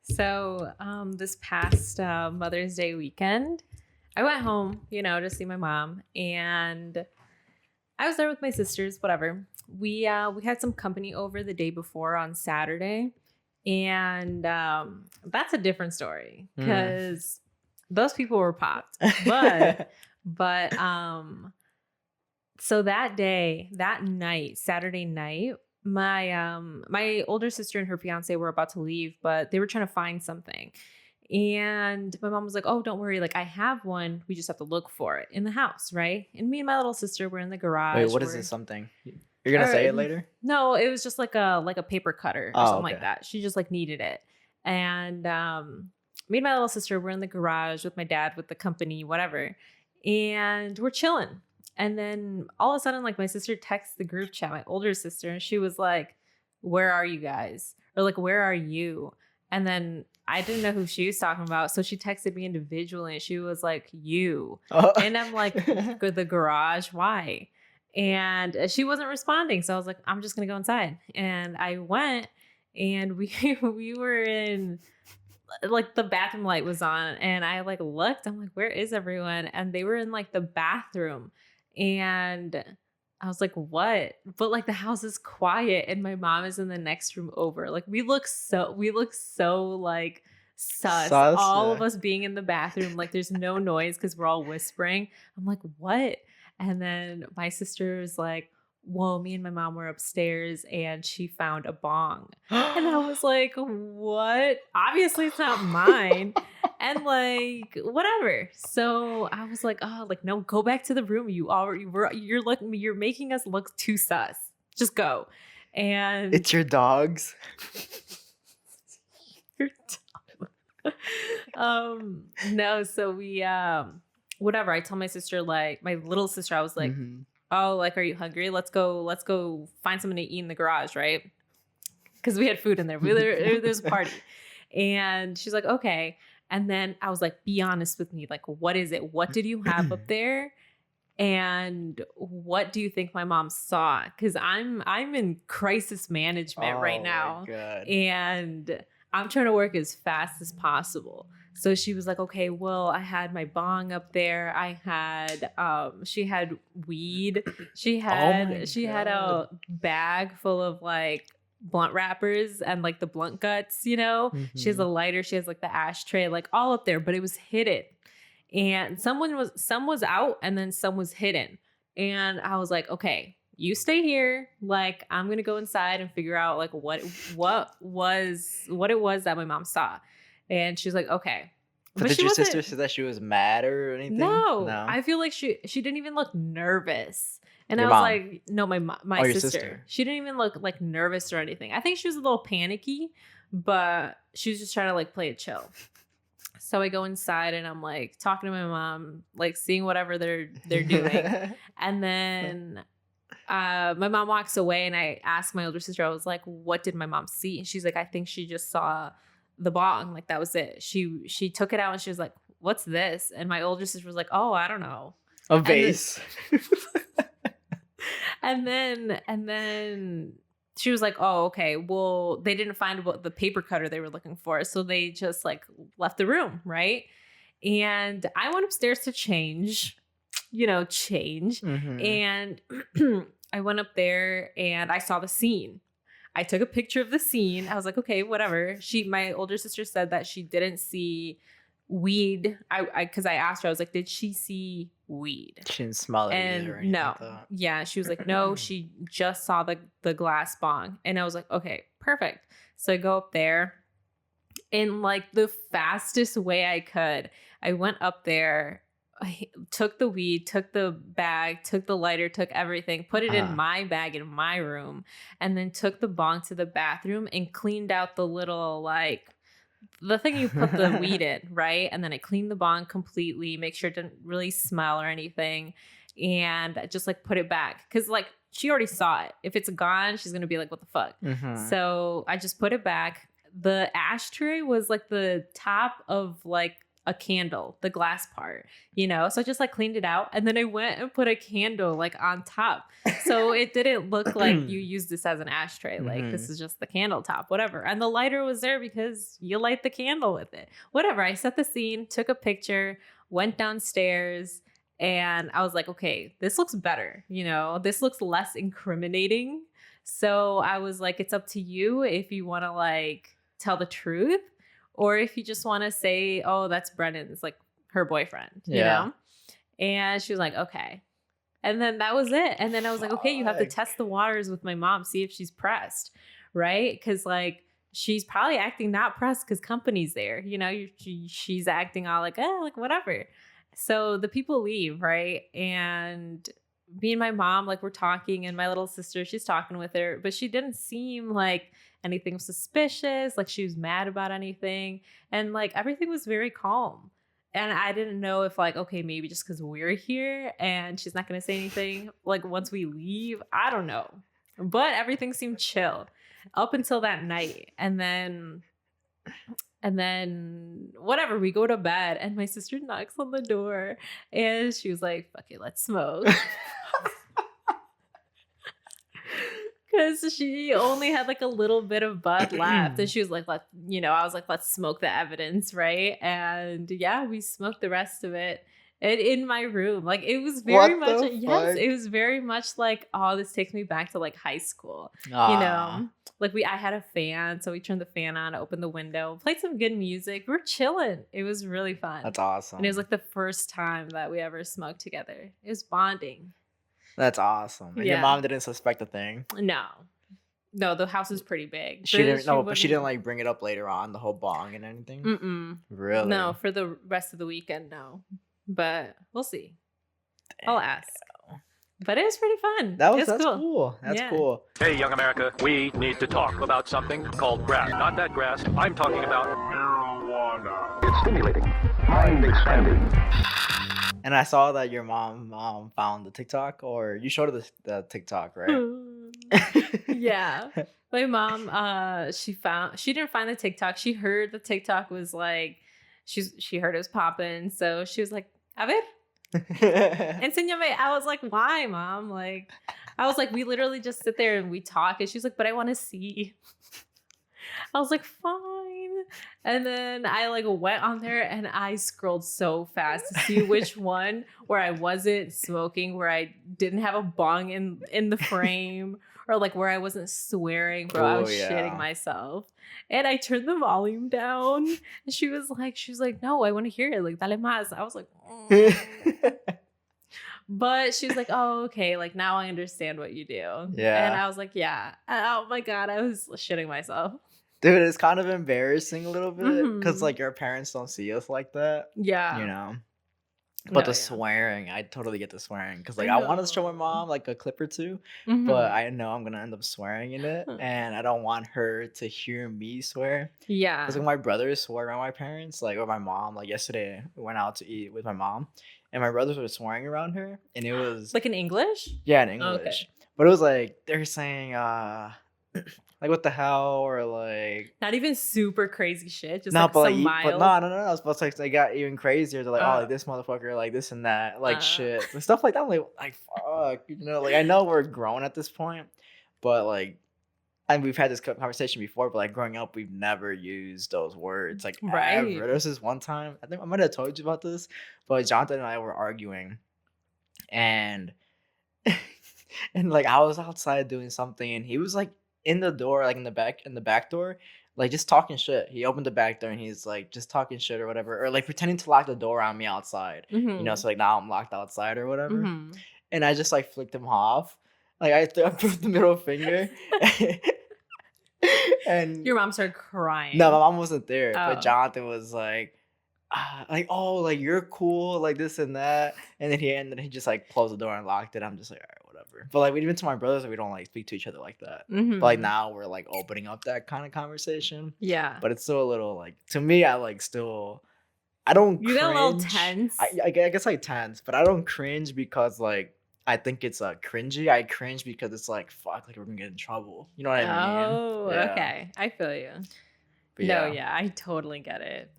So this past Mother's Day weekend, I went home, to see my mom, and I was there with my sisters. Whatever. We had some company over the day before on Saturday, and that's a different story because those people were popped. But so that day, that night, Saturday night, my older sister and her fiance were about to leave, but they were trying to find something. And my mom was like, "Oh, don't worry, like I have one. We just have to look for it in the house, right?" And me and my little sister were in the garage. Wait, what is this something? You're gonna say it later? No, it was just like a paper cutter or something like okay. that. She just like needed it. And me and my little sister were in the garage with my dad with the company, whatever. And we're chilling. And then all of a sudden, like my sister texts the group chat, my older sister, and she was like, "Where are you guys?" Or like, "Where are you?" And then I didn't know who she was talking about. So she texted me individually and she was like, "You." Oh. And I'm like, "The garage, why?" And she wasn't responding. So I was like, "I'm just going to go inside." And I went and we were in, like the bathroom light was on, and I like looked, I'm like, "Where is everyone?" And they were in like the bathroom. And I was like, "What?" But like the house is quiet and my mom is in the next room over. Like we look so like sus. All of us being in the bathroom, like there's no noise because we're all whispering. I'm like, "What?" And then my sister was like, "Well, me and my mom were upstairs and she found a bong." And I was like, "What?" Obviously it's not mine. And like whatever. So I was like, "Oh, like no, go back to the room. You're making us look too sus. Just go." And It's your dogs. Your dog. No, so we whatever. I told my sister, like my little sister, I was like, "Oh, like, are you hungry? Let's go find something to eat in the garage, right?" Because we had food in there. There's a party. And she's like, "Okay." And then I was like, "Be honest with me. Like, what is it? What did you have up there? And what do you think my mom saw?" Because I'm in crisis management right now. My God. And I'm trying to work as fast as possible. So she was like, "Okay, well, I had my bong up there. I had she had weed. She had a bag full of like blunt wrappers and like the blunt guts, She has a lighter, she has like the ashtray, like all up there, but it was hidden. And some was out and then some was hidden. And I was like, "Okay, you stay here. Like, I'm gonna go inside and figure out like what it was that my mom saw." And she's like, "Okay." But did your sister say that she was mad or anything? No. I feel like she didn't even look nervous. And Your I was mom? like, no, my your sister. sister. She didn't even look like nervous or anything. I think she was a little panicky, but she was just trying to like play it chill. So I go inside and I'm like talking to my mom, like seeing whatever they're doing. And then my mom walks away and I asked my older sister, I was like, "What did my mom see?" And she's like, "I think she just saw the bong. Like that was it." She took it out and she was like, "What's this?" And my older sister was like, "Oh, I don't know." A vase. And then she was like, "Oh, okay. Well, they didn't find what the paper cutter they were looking for. So they just like left the room, right?" And I went upstairs to change. And I went up there and I saw the scene. I took a picture of the scene. I was like, "Okay, whatever." My older sister said that she didn't see weed. Because I asked her, I was like, "Did she see weed?" She didn't smell it and or no. like that. Yeah, she was like, "No, she just saw the glass bong." And I was like, "Okay, perfect." So I go up there in like the fastest way I could. I went up there, I took the weed, took the bag, took the lighter, took everything, put it in my bag in my room, and then took the bong to the bathroom and cleaned out the little like the thing you put the weed in, right? And then I cleaned the bong completely, make sure it didn't really smell or anything, and I just like put it back because like she already saw it. If it's gone, she's gonna be like, "What the fuck?" So I just put it back. The ashtray was like the top of like a candle, the glass part, you know? So I just like cleaned it out. And then I went and put a candle like on top. So it didn't look like you used this as an ashtray. Like this is just the candle top, whatever. And the lighter was there because you light the candle with it. Whatever. I set the scene, took a picture, went downstairs, and I was like, okay, this looks better. You know, this looks less incriminating. So I was like, it's up to you if you want to like tell the truth or if you just want to say, oh, that's Brennan's, like her boyfriend, you know? And she was like, okay. And then that was it. And then I was like, okay, you have to test the waters with my mom, see if she's pressed, right? Because like she's probably acting not pressed because company's there, you know? She's acting all like, like whatever. So the people leave, right? And me and my mom, like, we're talking, and my little sister, she's talking with her, but she didn't seem like anything suspicious, like she was mad about anything. And like everything was very calm. And I didn't know if like, okay, maybe just because we're here and she's not going to say anything, like once we leave, I don't know. But everything seemed chill up until that night. And then whatever, we go to bed and my sister knocks on the door and she was like, fuck it, let's smoke. Because she only had like a little bit of bud left. And she was like, I was like, let's smoke the evidence, right? And yeah, we smoked the rest of it in my room. Like it was very much, yes, it was very much like, oh, this takes me back to like high school, you know? Like I had a fan, so we turned the fan on, opened the window, played some good music. We're chilling. It was really fun. That's awesome. And it was like the first time that we ever smoked together. It was bonding. That's awesome. And your mom didn't suspect a thing? No, the house is pretty big. She didn't. No, but she didn't like bring it up later on, the whole bong and anything. Really? No, for the rest of the weekend, no. But we'll see. I'll ask. But it was pretty fun. That's cool. That's cool. Hey, young America, we need to talk about something called grass. Not that grass. I'm talking about marijuana. It's stimulating, mind expanding. And I saw that your mom found the TikTok, or you showed her the TikTok, right? Yeah. My mom, she didn't find the TikTok. She heard the TikTok was like, she heard it was popping. So she was like, a ver, enséñame. I was like, why, mom? Like, I was like, we literally just sit there and we talk. And she's like, but I want to see. I was like, fine. And then I like went on there and I scrolled so fast to see which one where I wasn't smoking, where I didn't have a bong in the frame, or like where I wasn't swearing, bro. I was shitting myself. And I turned the volume down. And she was like, no, I want to hear it. Like, dale más. I was like, But she was like, oh, okay. Like, now I understand what you do. Yeah. And I was like, yeah. Oh my God. I was shitting myself. Dude, it's kind of embarrassing a little bit because like your parents don't see us like that. Yeah. You know? But swearing, I totally get the swearing because like I want to show my mom like a clip or two, but I know I'm gonna end up swearing in it, and I don't want her to hear me swear. Yeah. Because like my brothers swear around my parents, like, or my mom. Like yesterday, we went out to eat with my mom, and my brothers were swearing around her, and it was like in English. Yeah, in English. Okay. But it was like they're saying like what the hell, or like not even super crazy shit, just like some mild. But no. I was supposed to like they got even crazier. They're like, oh, like this motherfucker, like this and that, like shit, and stuff like that. I'm like fuck, you know, like I know we're grown at this point, but like, and we've had this conversation before, but like growing up, we've never used those words like ever. There was this one time, I think I might have told you about this, but Jonathan and I were arguing, and and like I was outside doing something, and he was like in the door, like in the back door, like just talking shit. He opened the back door and he's like just talking shit or whatever, or like pretending to lock the door on me outside. You know, so like now I'm locked outside or whatever. And I just like flicked him off. Like I threw the middle finger. And your mom started crying. No, my mom wasn't there, but Jonathan was like oh, like you're cool, like this and that. And then he just like closed the door and locked it. I'm just like, all right, whatever. But like even to my brothers, like, we don't like speak to each other like that. But like now we're like opening up that kind of conversation. Yeah. But it's still a little like, to me, I like still, I don't cringe. You get a little tense. I guess like tense, but I don't cringe because like I think it's cringy. I cringe because it's like, fuck, like we're gonna get in trouble. You know what I mean? Oh, okay. I feel you. But I totally get it.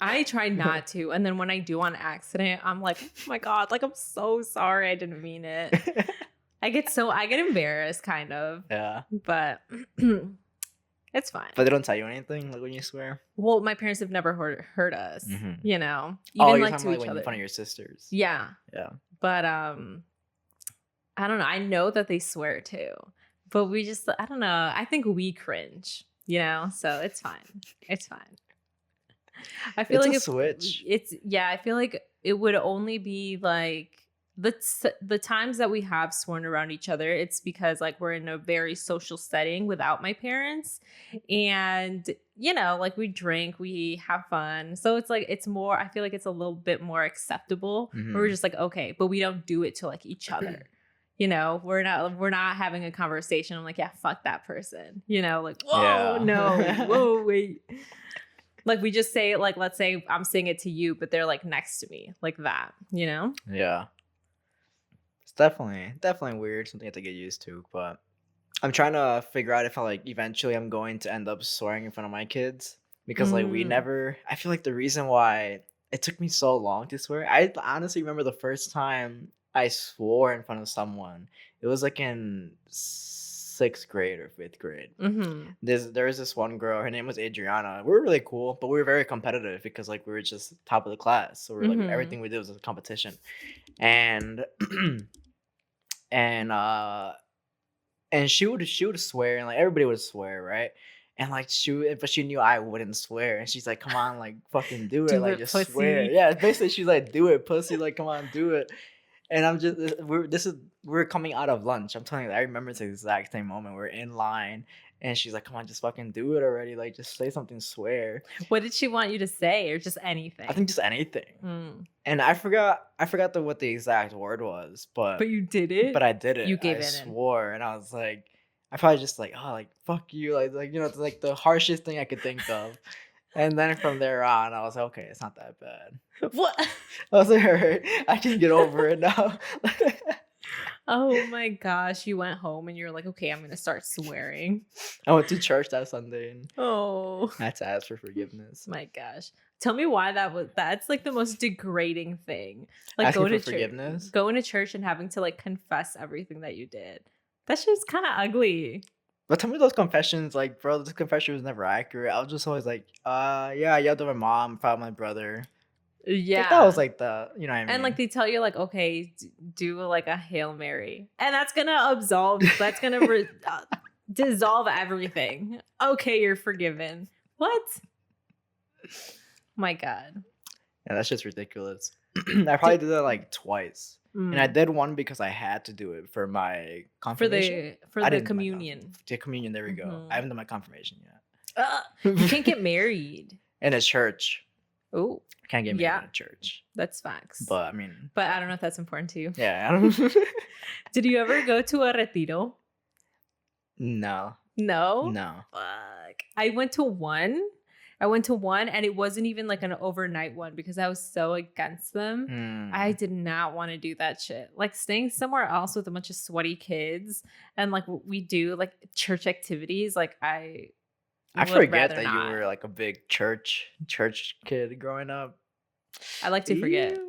I try not to. And then when I do on accident, I'm like, oh my God, like, I'm so sorry. I didn't mean it. I get embarrassed kind of. Yeah. But it's fine. But they don't tell you anything like when you swear? Well, my parents have never hurt us, you know, Even even you're like to talking each like other. in front of your sisters. Yeah. Yeah. But I don't know. I know that they swear too. But we just, I don't know. I think we cringe, you know? So it's fine. It's fine. I feel It's like a switch. I feel like it would only be like the times that we have sworn around each other, it's because like we're in a very social setting without my parents, and you know, like we drink, we have fun, so it's like it's more, I feel like it's a little bit more acceptable. Where we're just like, okay, but we don't do it to like each other. You know, we're not having a conversation. I'm like, yeah, fuck that person. You know, like, whoa, no, whoa, wait. Like we just say, like, let's say I'm saying it to you, but they're like next to me, like that, you know? Yeah. It's definitely weird, something I have to get used to, but I'm trying to figure out if eventually I'm going to end up swearing in front of my kids. Because like I feel like the reason why it took me so long to swear, I honestly remember the first time I swore in front of someone. It was like in 6th grade or 5th grade. There was this one girl, her name was Adriana. We were really cool, but we were very competitive because like we were just top of the class. So we were like everything we did was a competition. And and she would swear, and like everybody would swear, right? And like but she knew I wouldn't swear, and she's like, "Come on, like fucking do it, Do like it, just pussy. swear." Yeah, basically she's like, "Do it, pussy, like come on, do it." And I'm just we're coming out of lunch. I'm telling you, I remember the exact same moment. We're in line, and she's like, "Come on, just fucking do it already, like just say something, swear." What did she want you to say, or just anything? I think just anything. And I forgot what the exact word was, but you did it. But I did it. You gave I in. swore, and I was like, I probably just like, oh, like fuck you, like you know, it's like the harshest thing I could think of. And then from there on, I was like, okay, it's not that bad. What? I was like, all right, I can get over it now. Oh my gosh, you went home and you're like, okay, I'm gonna start swearing. I went to church that Sunday and I had to ask for forgiveness. My gosh. Tell me why that's like the most degrading thing. Like asking going to forgiveness? Going to church and having to like confess everything that you did. That shit's kind of ugly. But tell me those confessions, like, bro, this confession was never accurate. I was just always like, yeah, I yelled at my mom, found my brother. Yeah. Like, that was like the, you know what I mean? And like they tell you like, okay, do like a Hail Mary. And that's going to dissolve everything. Okay, you're forgiven. What? My God. Yeah, that's just ridiculous. I probably did that like twice. And I did one because I had to do it for my confirmation. For the communion. The communion, there we go. I haven't done my confirmation yet. You can't get married. In a church. Oh. Can't get married in a church. That's facts. But I mean. But I don't know if that's important to you. Yeah, I don't. Did you ever go to a retiro? No. No? No. Fuck. I went to one, and it wasn't even like an overnight one because I was so against them. I did not want to do that shit. Like staying somewhere else with a bunch of sweaty kids and like we do like church activities. Like I forget that you were like a big church kid growing up. I like to forget.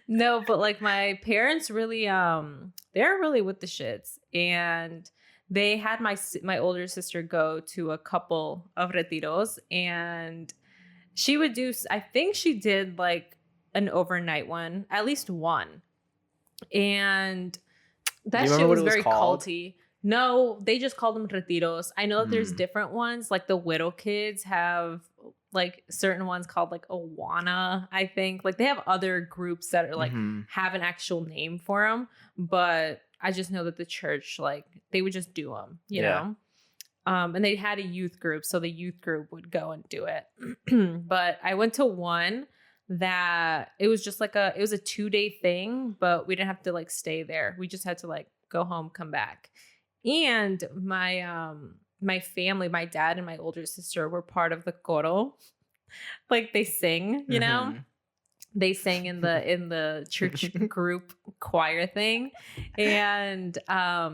No, but like my parents really, they're really with the shits, and they had my older sister go to a couple of retiros, and she would do, I think she did like an overnight one, at least one. And that shit was very culty. No, they just called them retiros. I know that there's different ones, like the widow kids have like certain ones called like Awana, I think. Like they have other groups that are like have an actual name for them, but I just know that the church, like, they would just do them, you know? And they had a youth group, so the youth group would go and do it. But I went to one that it was just like it was a 2-day thing, but we didn't have to, like, stay there. We just had to, like, go home, come back. And my family, my dad and my older sister were part of the coro. Like, they sing, you know? They sang in the church group choir thing. And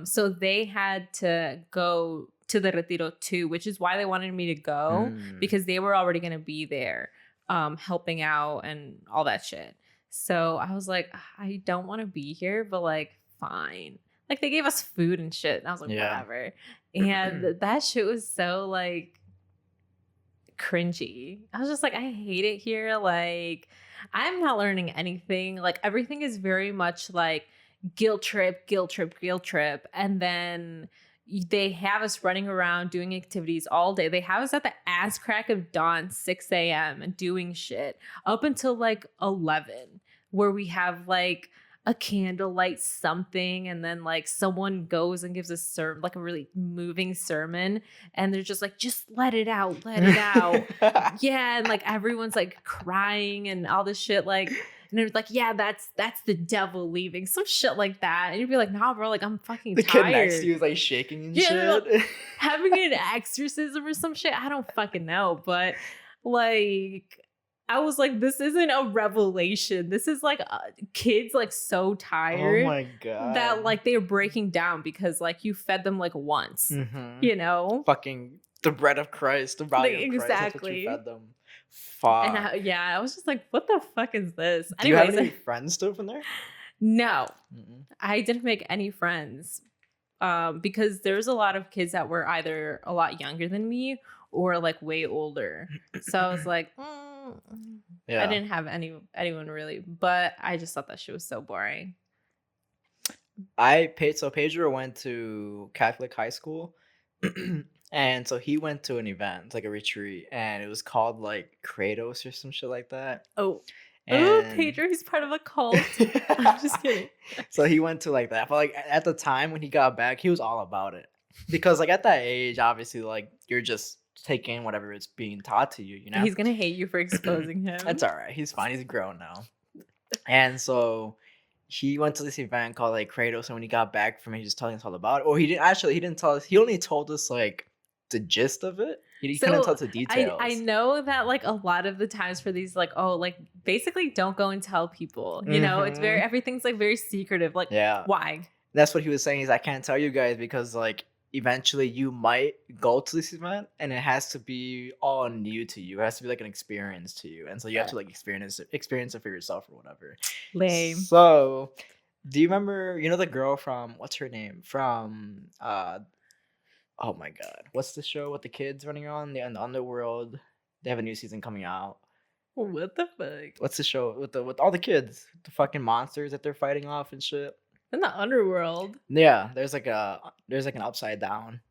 so they had to go to the Retiro too, which is why they wanted me to go because they were already going to be there helping out and all that shit. So I was like, I don't want to be here, but like, fine. Like they gave us food and shit. And I was like, whatever. And that shit was so like cringy. I was just like, I hate it here. Like, I'm not learning anything. Like everything is very much like guilt trip. And then they have us running around doing activities all day. They have us at the ass crack of dawn, 6 a.m. and doing shit up until like 11, where we have like a candlelight something, and then like someone goes and gives a like a really moving sermon, and they're just like, just let it out. Yeah, and like everyone's like crying and all this shit, like. And they're like, yeah, that's the devil leaving. Some shit like that. And you'd be like, nah, bro, like I'm fucking tired. The kid next to you is like shaking and shit. Like, having an exorcism or some shit. I don't fucking know. But like, I was like, this isn't a revelation. This is like kids like so tired. Oh my God. That like they're breaking down because like you fed them like once, you know? Fucking the bread of Christ, the body of Christ. That's what you fed them. Fuck. And I was just like, what the fuck is this? Do you have any friends still from there? No, I didn't make any friends because there's a lot of kids that were either a lot younger than me or like way older. So I was like, I didn't have anyone really, but I just thought that shit was so boring. So Pedro went to Catholic high school. And so he went to an event, like a retreat, and it was called like Kratos or some shit like that. Oh, Pedro, he's part of a cult. I'm just kidding. So he went to like that. But like at the time when he got back, he was all about it. Because like at that age, obviously, like you're just taking whatever is being taught to you, you know? He's going to hate you for exposing him. That's all right. He's fine. He's grown now. And so he went to this event called like Kratos, and when he got back from it, he was telling us all about it. Or he didn't tell us. He only told us like the gist of it. He couldn't tell us the details. I know that like a lot of the times for these like, oh, like basically don't go and tell people, you know, it's everything's like very secretive. Like, why? That's what he was saying is I can't tell you guys because like eventually you might go to this event and it has to be all new to you. It has to be like an experience to you. And so you have to like experience it for yourself or whatever. Lame. So do you remember, you know, the girl from, what's her name? From, oh my God. What's the show with the kids running around? They're in the underworld. They have a new season coming out. What the fuck? What's the show with all the kids? The fucking monsters that they're fighting off and shit. In the underworld. Yeah, there's like an upside down.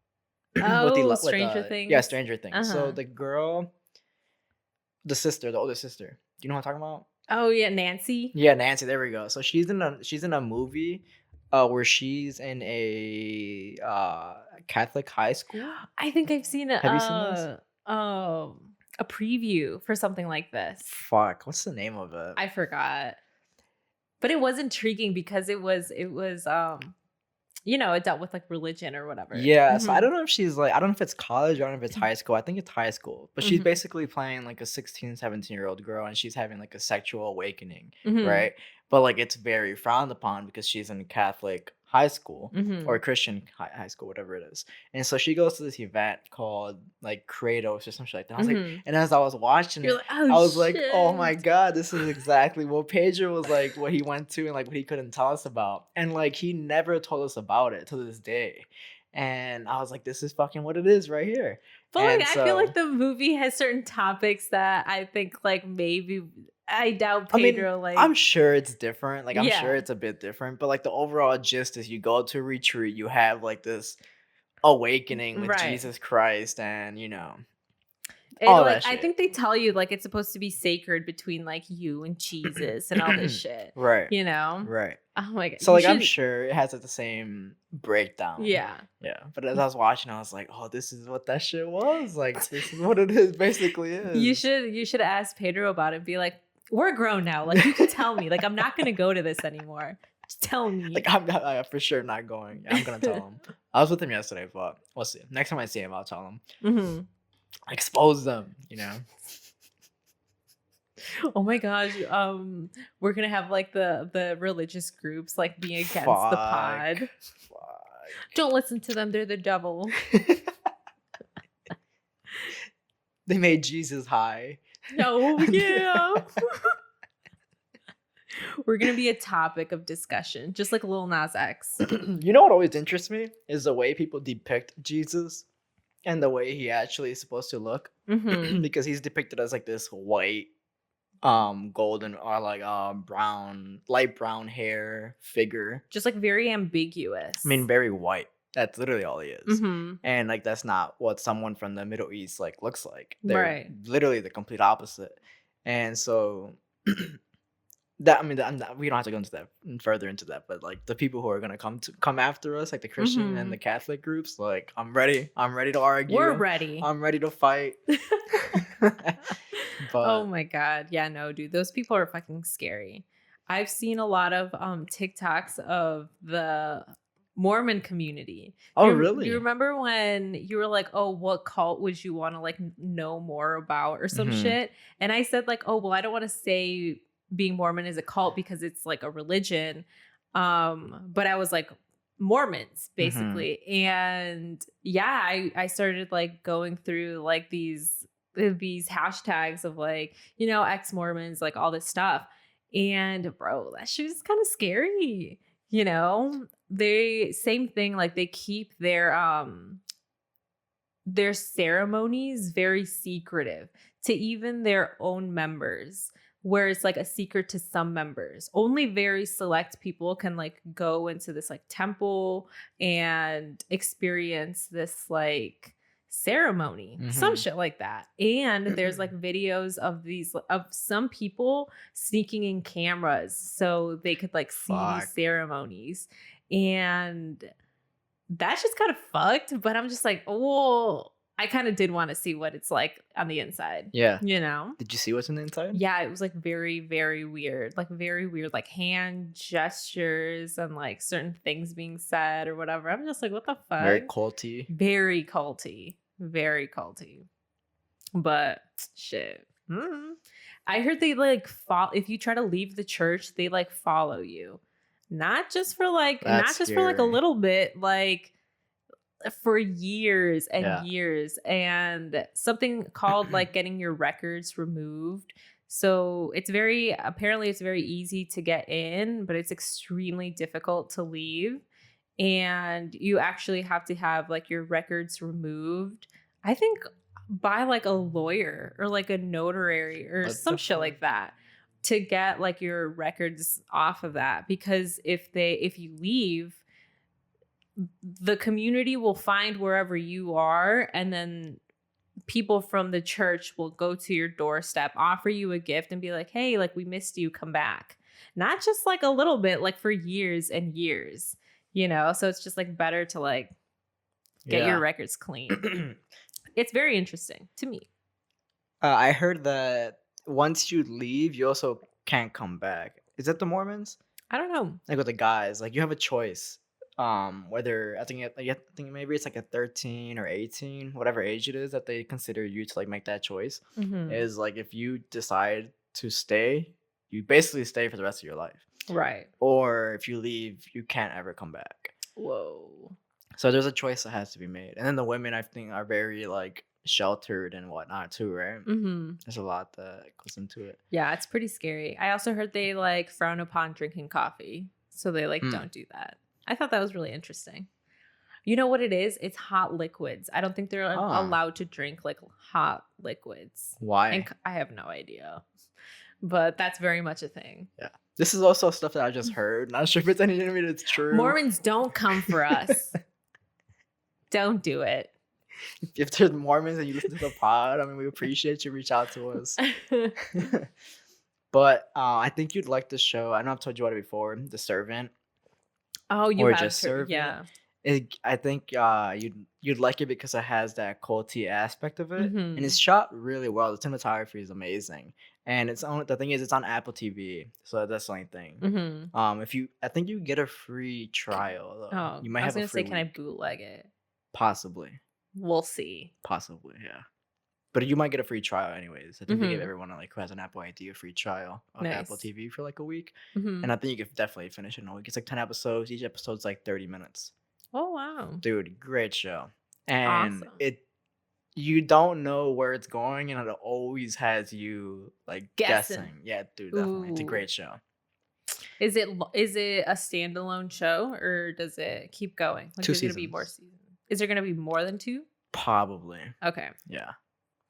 Oh, Stranger Things. Yeah, Stranger Things. So the girl, the older sister. Do you know what I'm talking about? Oh yeah, Nancy. Yeah, Nancy. There we go. So she's in a movie where she's in a Catholic high school. I think I've seen it. Have you seen this? A preview for something like this. Fuck, what's the name of it? I forgot. But it was intriguing because it was you know, it dealt with like religion or whatever. Yeah, so I don't know if she's like, I don't know if it's college or I don't know if it's high school. I think it's high school. But she's basically playing like a 16, 17-year-old girl and she's having like a sexual awakening, right? But like it's very frowned upon because she's in Catholic high school or Christian high school, whatever it is. And so she goes to this event called like Kratos or something like that. I was like, and as I was watching it, like, oh, I was like, oh my God, this is exactly what Pedro was like, what he went to and like what he couldn't tell us about. And like he never told us about it to this day. And I was like, this is fucking what it is right here. But like, I feel like the movie has certain topics that I think like maybe I doubt Pedro like. I'm sure it's different. Like I'm sure it's a bit different. But like the overall gist is you go to a retreat, you have like this awakening with Jesus Christ, and you know. All like, that shit. I think they tell you like it's supposed to be sacred between like you and Jesus and all this shit. Right. You know? Right. Oh my God. So like I'm sure it has like the same breakdown. Yeah. Yeah. But as I was watching, I was like, oh, this is what that shit was. Like this is what it is basically is. You should ask Pedro about it and be like, we're grown now. Like you can tell me. Like I'm not gonna go to this anymore. Just tell me. Like I'm for sure not going. I'm gonna tell him. I was with him yesterday, but we'll see. Next time I see him, I'll tell him. Expose them, you know. Oh my gosh, we're gonna have like the religious groups like being against the pod. Don't listen to them, they're the devil. They made Jesus high. Oh, yeah. We're going to be a topic of discussion, just like Lil Nas X. You know what always interests me is the way people depict Jesus and the way he actually is supposed to look. Mm-hmm. Because he's depicted as like this white, golden or like brown, light brown hair figure. Just like very ambiguous. I mean, very white. That's literally all he is. Mm-hmm. And like that's not what someone from the Middle East like looks like. They're Right. literally the complete opposite. And so that, I mean, we don't have to go into that further into that, but like the people who are gonna come after us, like the Christian and the Catholic groups, like I'm ready to argue. We're ready. I'm ready to fight. But oh my God. Yeah, no, dude. Those people are fucking scary. I've seen a lot of TikToks of the Mormon community. oh really? Do you remember when you were like, oh, what cult would you want to like know more about or some shit? And I said like, oh, well, I don't want to say being Mormon is a cult because it's like a religion. But I was like Mormons basically. And yeah, I started like going through like these hashtags of like, you know, ex-Mormons, like all this stuff. And bro, that shit is kind of scary. You know, they same thing, like they keep their ceremonies very secretive to even their own members, where it's like a secret to some members. Only very select people can like go into this like temple and experience this like ceremony, some shit like that. And there's like videos of some people sneaking in cameras so they could like see these ceremonies. And that's just kind of fucked, but I'm just like, oh, I kind of did want to see what it's like on the inside. Yeah. You know? Did you see what's on the inside? Yeah, it was like very, very weird. Like very weird, like hand gestures and like certain things being said or whatever. I'm just like, what the fuck? Very culty. Very culty. Very culty. But shit. I heard they like follow, if you try to leave the church, they like follow you. Not just for like a little bit, like for years and years. And something called like getting your records removed. So apparently it's very easy to get in, but it's extremely difficult to leave. And you actually have to have like your records removed, I think by like a lawyer or like a notary or some shit like that, to get like your records off of that. Because if you leave, the community will find wherever you are, and then people from the church will go to your doorstep, offer you a gift and be like, hey, like we missed you, come back. Not just like a little bit, like for years and years, you know? So it's just like better to like get your records clean. It's very interesting to me. I heard that once you leave, you also can't come back. Is that the Mormons? I don't know. Like with the guys, like you have a choice. Whether I think maybe it's like a 13 or 18, whatever age it is that they consider you to like make that choice. Is like if you decide to stay, you basically stay for the rest of your life. Right. Or if you leave, you can't ever come back. Whoa. So there's a choice that has to be made. And then the women, I think, are very like sheltered and whatnot too, right? There's a lot that goes into it. Yeah, it's pretty scary. I also heard they like frown upon drinking coffee, so they like don't do that. I thought that was really interesting. You know what it is? It's hot liquids. I don't think they're allowed to drink like hot liquids. Why? And I have no idea. But that's very much a thing. Yeah. This is also stuff that I just heard. Not sure if it's anything that's true. Mormons, don't come for us. Don't do it. If there's Mormons and you listen to the pod, I mean, we appreciate you. Reach out to us. But I think you'd like the show. I know I've told you about it before. The Servant. Oh, you or have just Servant. Yeah. I think you'd like it because it has that culty aspect of it, and it's shot really well. The cinematography is amazing, and the thing is, it's on Apple TV, so that's the only thing. I think you get a free trial. Oh, you might I was have gonna say, can I bootleg it? Possibly. We'll see. Possibly, yeah. But you might get a free trial anyways. I think they give everyone like who has an Apple ID a free trial of Apple TV for like a week, and I think you could definitely finish it in a week. It's like 10 episodes. Each episode's like 30 minutes. Oh wow, dude, great show. And awesome. you don't know where it's going, and it always has you like Guessing. guessing. Yeah, dude, definitely. It's a Ooh. great show. Is it a standalone show or does it keep going? Like, 2 there's gonna be more seasons. seasons. Is there gonna be more than 2? Probably. Okay. Yeah,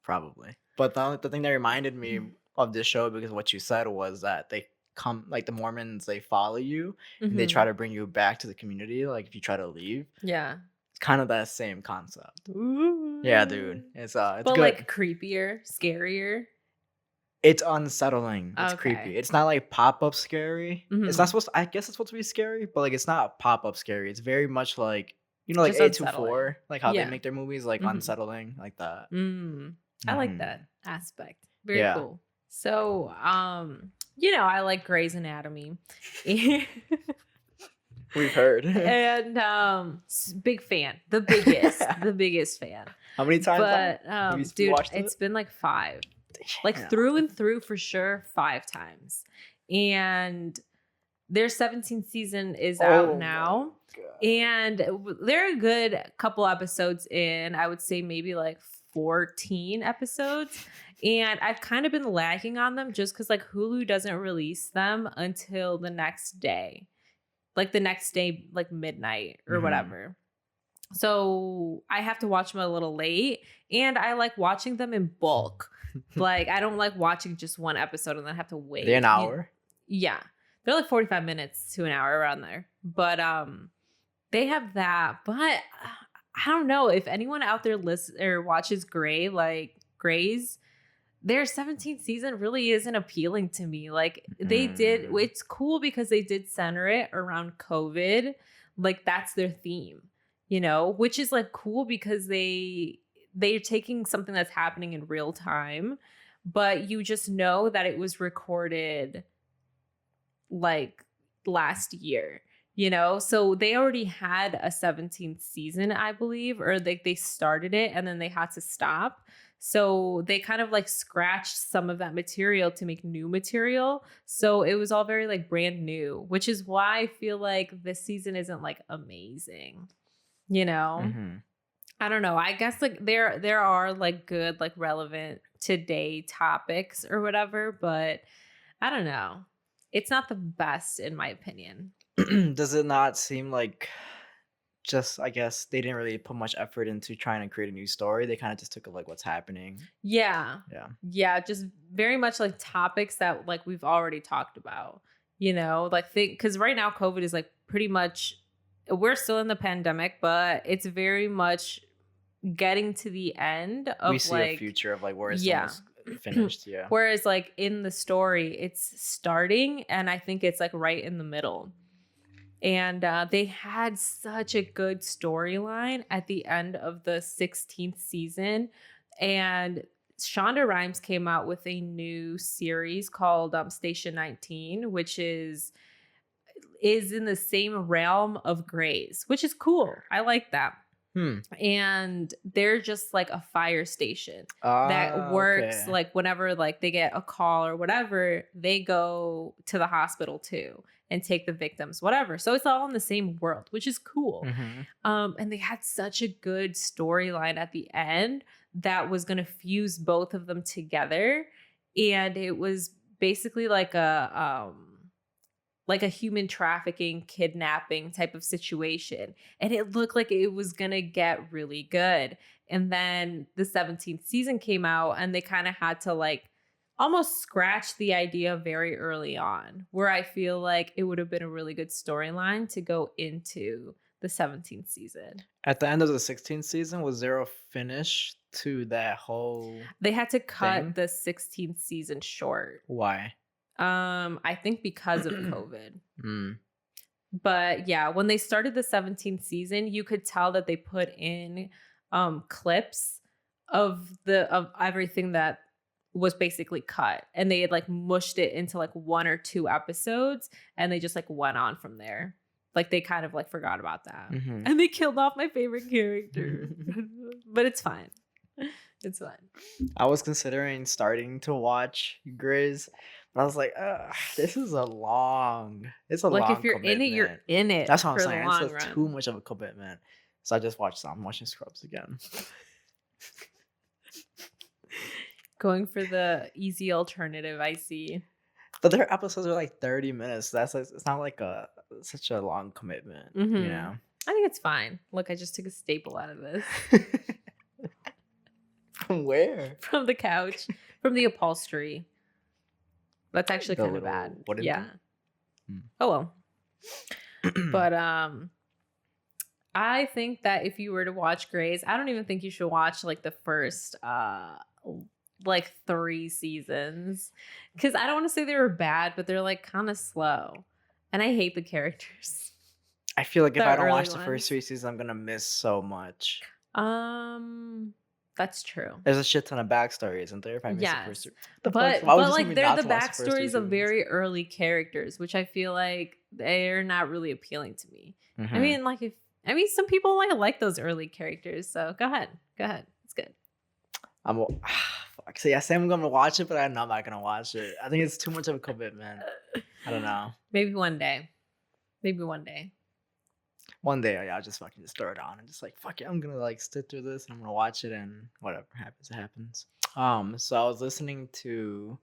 probably. But the thing that reminded me of this show, because what you said was that they come, like the Mormons, they follow you and they try Mhm. to bring you back to the community. Like if you try to leave, Yeah. it's kind of that same concept. Yeah, Ooh. dude. It's But good. like creepier, scarier. It's unsettling. It's creepy. Okay. It's not like pop-up scary. It's not Mhm. supposed to, I guess it's supposed to be scary, but like it's not pop-up scary. It's very much like, like Just unsettling. A24, like how they Yeah. make their movies, like Mhm. unsettling, like that. I like Mhm. that aspect. Very Yeah. cool. So, I like Grey's Anatomy. We've heard. And big fan. The biggest fan. How many times? But you dude, watched it? it's been like 5. Like Damn. through and through for sure 5 times. And their 17th season is out now. God. And they're a good couple episodes in. I would say maybe like 14 episodes. And I've kind of been lagging on them just because like Hulu doesn't release them until the next day. Like the next day, like midnight or whatever. So I have to watch them a little late. And I like watching them in bulk. Like I don't like watching just one episode and then have to wait. They're an hour? Yeah. They're like 45 minutes to an hour around there. But they have that. But I don't know if anyone out there listens or watches Grey's, their 17th season really isn't appealing to me. Like they did, it's cool because they did center it around COVID. Like that's their theme, which is like cool because they're taking something that's happening in real time, but you just know that it was recorded like last year, so they already had a 17th season, I believe, or they started it and then they had to stop. So they kind of like scratched some of that material to make new material. So it was all very like brand new, which is why I feel like this season isn't like amazing, I don't know. I guess like there are like good, like relevant today topics or whatever, but I don't know. It's not the best in my opinion. Does it not seem like just, I guess, they didn't really put much effort into trying to create a new story? They kind of just took like what's happening. Yeah. Just very much like topics that like we've already talked about, like because right now COVID is like pretty much, we're still in the pandemic, but it's very much getting to the end of we see like a future of like where it's almost finished. Yeah. Whereas like in the story, it's starting and I think it's like right in the middle. And they had such a good storyline at the end of the 16th season. And Shonda Rhimes came out with a new series called Station 19, which is in the same realm of Grey's, which is cool. I like that. And they're just like a fire station that works like whenever like they get a call or whatever, they go to the hospital too and take the victims, whatever. So it's all in the same world, which is cool. And they had such a good storyline at the end that was going to fuse both of them together. And it was basically like a human trafficking, kidnapping type of situation. And it looked like it was going to get really good. And then the 17th season came out and they kind of had to like almost scratch the idea very early on, where I feel like it would have been a really good storyline to go into the 17th season. At the end of the 16th season, was there a finish to that whole They had to cut thing? the 16th season short. Why? I think because of COVID. But yeah, when they started the 17th season, you could tell that they put in clips of everything that was basically cut, and they had like mushed it into like 1 or 2 episodes, and they just like went on from there. Like they kind of like forgot about that. And they killed off my favorite character. But it's fine. It's fine. I was considering starting to watch Grey's, but I was like, this is a long. It's a long. Like if you're commitment. in it, you're in it. That's what I'm for saying. the long It's run. too much of a commitment. So I just watched some. I'm watching Scrubs again. Going for the easy alternative, I see. But their episodes are like 30 minutes. That's like, it's not like such a long commitment, you know? I think it's fine. Look, I just took a staple out of this. From where? From the couch, from the upholstery. That's actually The kind of little bad. wooden Yeah. thing? Oh well. But I think that if you were to watch Grey's, I don't even think you should watch like the first like 3 seasons, because I don't want to say they were bad, but they're like kind of slow, and I hate the characters. I feel like if The I don't early watch the ones. first 3 seasons, I'm gonna miss so much. That's true. There's a shit ton of backstory, isn't there? If I miss the Yes. first But Why would you tell like me they're not the to watch the first 2 backstories of seasons? very early characters, which I feel like they're not really appealing to me. I Mhm. mean, like some people like those early characters. So go ahead, it's good. Fuck. See, I say I'm gonna watch it, but I know I'm not gonna watch it. I think it's too much of a commitment. I don't know. Maybe one day. One day, I'll just fucking just throw it on and just like, fuck it, I'm gonna like sit through this and I'm gonna watch it and whatever happens, it happens. So I was listening to,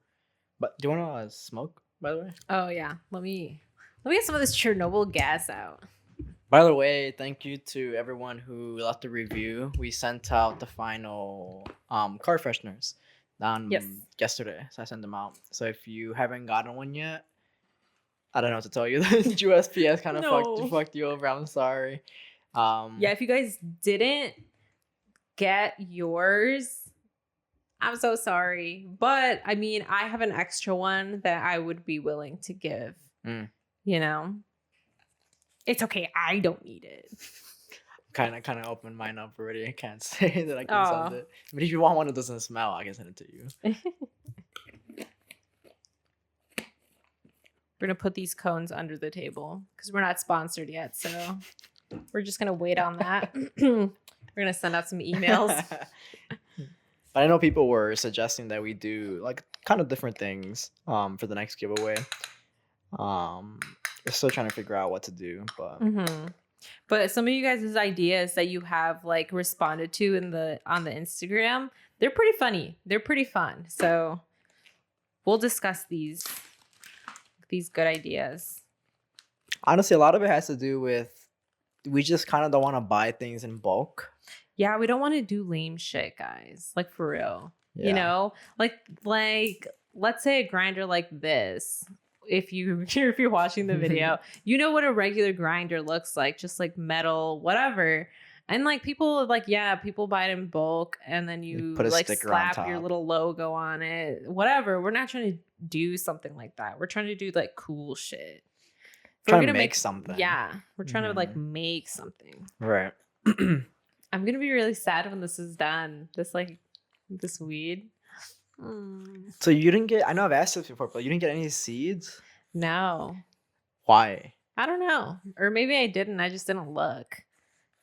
but do you want to smoke, by the way? Oh yeah, let me get some of this Chernobyl gas out. By the way, thank you to everyone who left a review. We sent out the final car fresheners yesterday, so I sent them out. So if you haven't gotten one yet, I don't know what to tell you. The USPS kind of fucked you over. I'm sorry. Yeah, if you guys didn't get yours, I'm so sorry. But I mean, I have an extra one that I would be willing to give. You know, it's okay. I don't need it. Kind of opened mine up already. I can't say that I can send it. But if you want one that doesn't smell, I can send it to you. We're going to put these cones under the table because we're not sponsored yet. So we're just going to wait on that. We're going to send out some emails. But I know people were suggesting that we do like kind of different things for the next giveaway. We're still trying to figure out what to do. But some of you guys' ideas that you have like responded to on the Instagram, they're pretty funny. They're pretty fun. So we'll discuss these good ideas. Honestly, a lot of it has to do with we just kind of don't want to buy things in bulk. Yeah, we don't want to do lame shit, guys. Like for real. Yeah. You know? Like let's say a grinder like this. If you're watching the video, you know what a regular grinder looks like, just like metal, whatever. And like people buy it in bulk and then you put a like sticker on slap your top. little logo on it, whatever. We're not trying to do something like that. We're trying to do like cool shit. Trying to make something. Yeah, we're trying to like make something. Right. I'm gonna be really sad when this is done. This weed. So you didn't get, I know I've asked this before, but you didn't get any seeds? No. Why? I don't know. Or maybe I didn't. I just didn't look.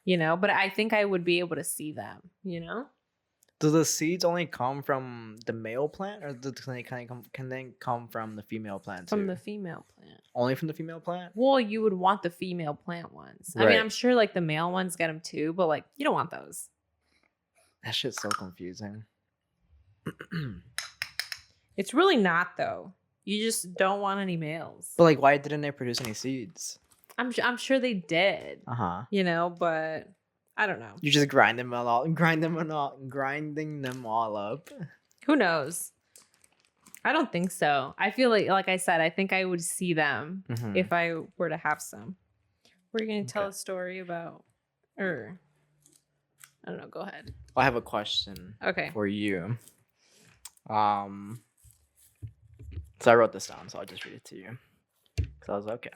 You know, but I think I would be able to see them, you know? Do the seeds only come from the male plant or can they come from the female plant too? From the female plant. Only from the female plant? Well, you would want the female plant ones. I mean, Right. I'm sure like the male ones get them too, but like you don't want those. That shit's so confusing. It's really not though. You just don't want any males. But like, why didn't they produce any seeds? I'm sure they did. You know, but I don't know. You just grinding them all up. Who knows? I don't think so. I feel like I said, I think I would see them if I were to have some. We're gonna tell a story about, or I don't know. Go ahead. I have a question. Okay. For you. So I wrote this down, so I'll just read it to you. So I was okay.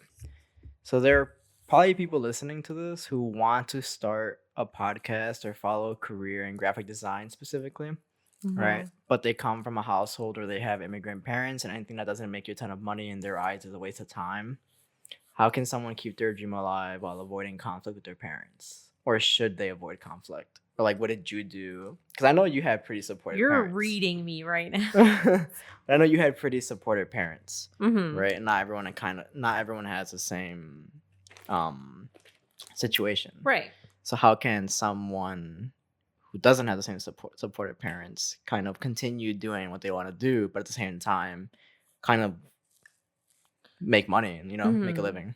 So there are probably people listening to this who want to start a podcast or follow a career in graphic design specifically, right? But they come from a household where they have immigrant parents, and anything that doesn't make you a ton of money in their eyes is a waste of time. How can someone keep their dream alive while avoiding conflict with their parents? Or should they avoid conflict? Or like, what did you do? Because I know you had pretty supportive You're parents. reading me right now. But I know you had pretty supportive parents, Mm-hmm. right? And not everyone has the same situation. Right. So how can someone who doesn't have the same supportive parents kind of continue doing what they want to do, but at the same time, kind of make money and make a Mhm. living.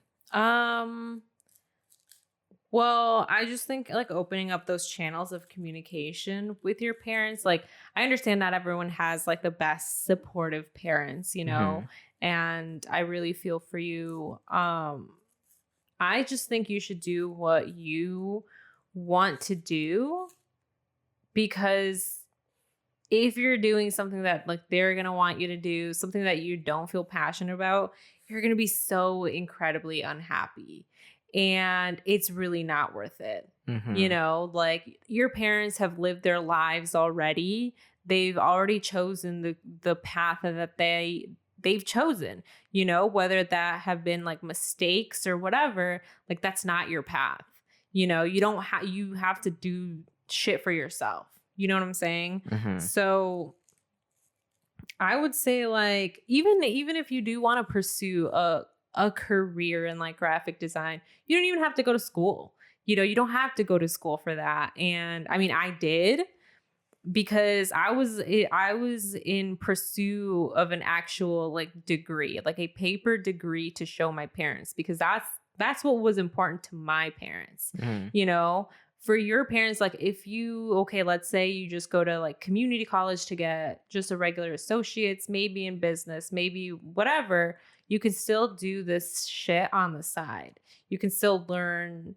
Well, I just think like opening up those channels of communication with your parents. Like, I understand not everyone has like the best supportive parents, Hmm. and I really feel for you. I just think you should do what you want to do, because if you're doing something that like they're going to want you to do, something that you don't feel passionate about, you're going to be so incredibly unhappy, and it's really not worth it. Hmm. Like your parents have lived their lives already. They've already chosen the path that they've chosen, whether that have been like mistakes or whatever. Like, that's not your path. You don't have you have to do shit for yourself. You know what I'm saying? Hmm. So I would say, like, even if you do want to pursue a career in like graphic design, you don't even have to go to school. You don't have to go to school for that. And I mean, I did, because I was in pursuit of an actual like degree, like a paper degree, to show my parents, because that's what was important to my parents. Hmm. you know for your parents, like, if you, okay, let's say you just go to like community college to get just a regular associates, maybe in business, maybe whatever, you can still do this shit on the side. You can still learn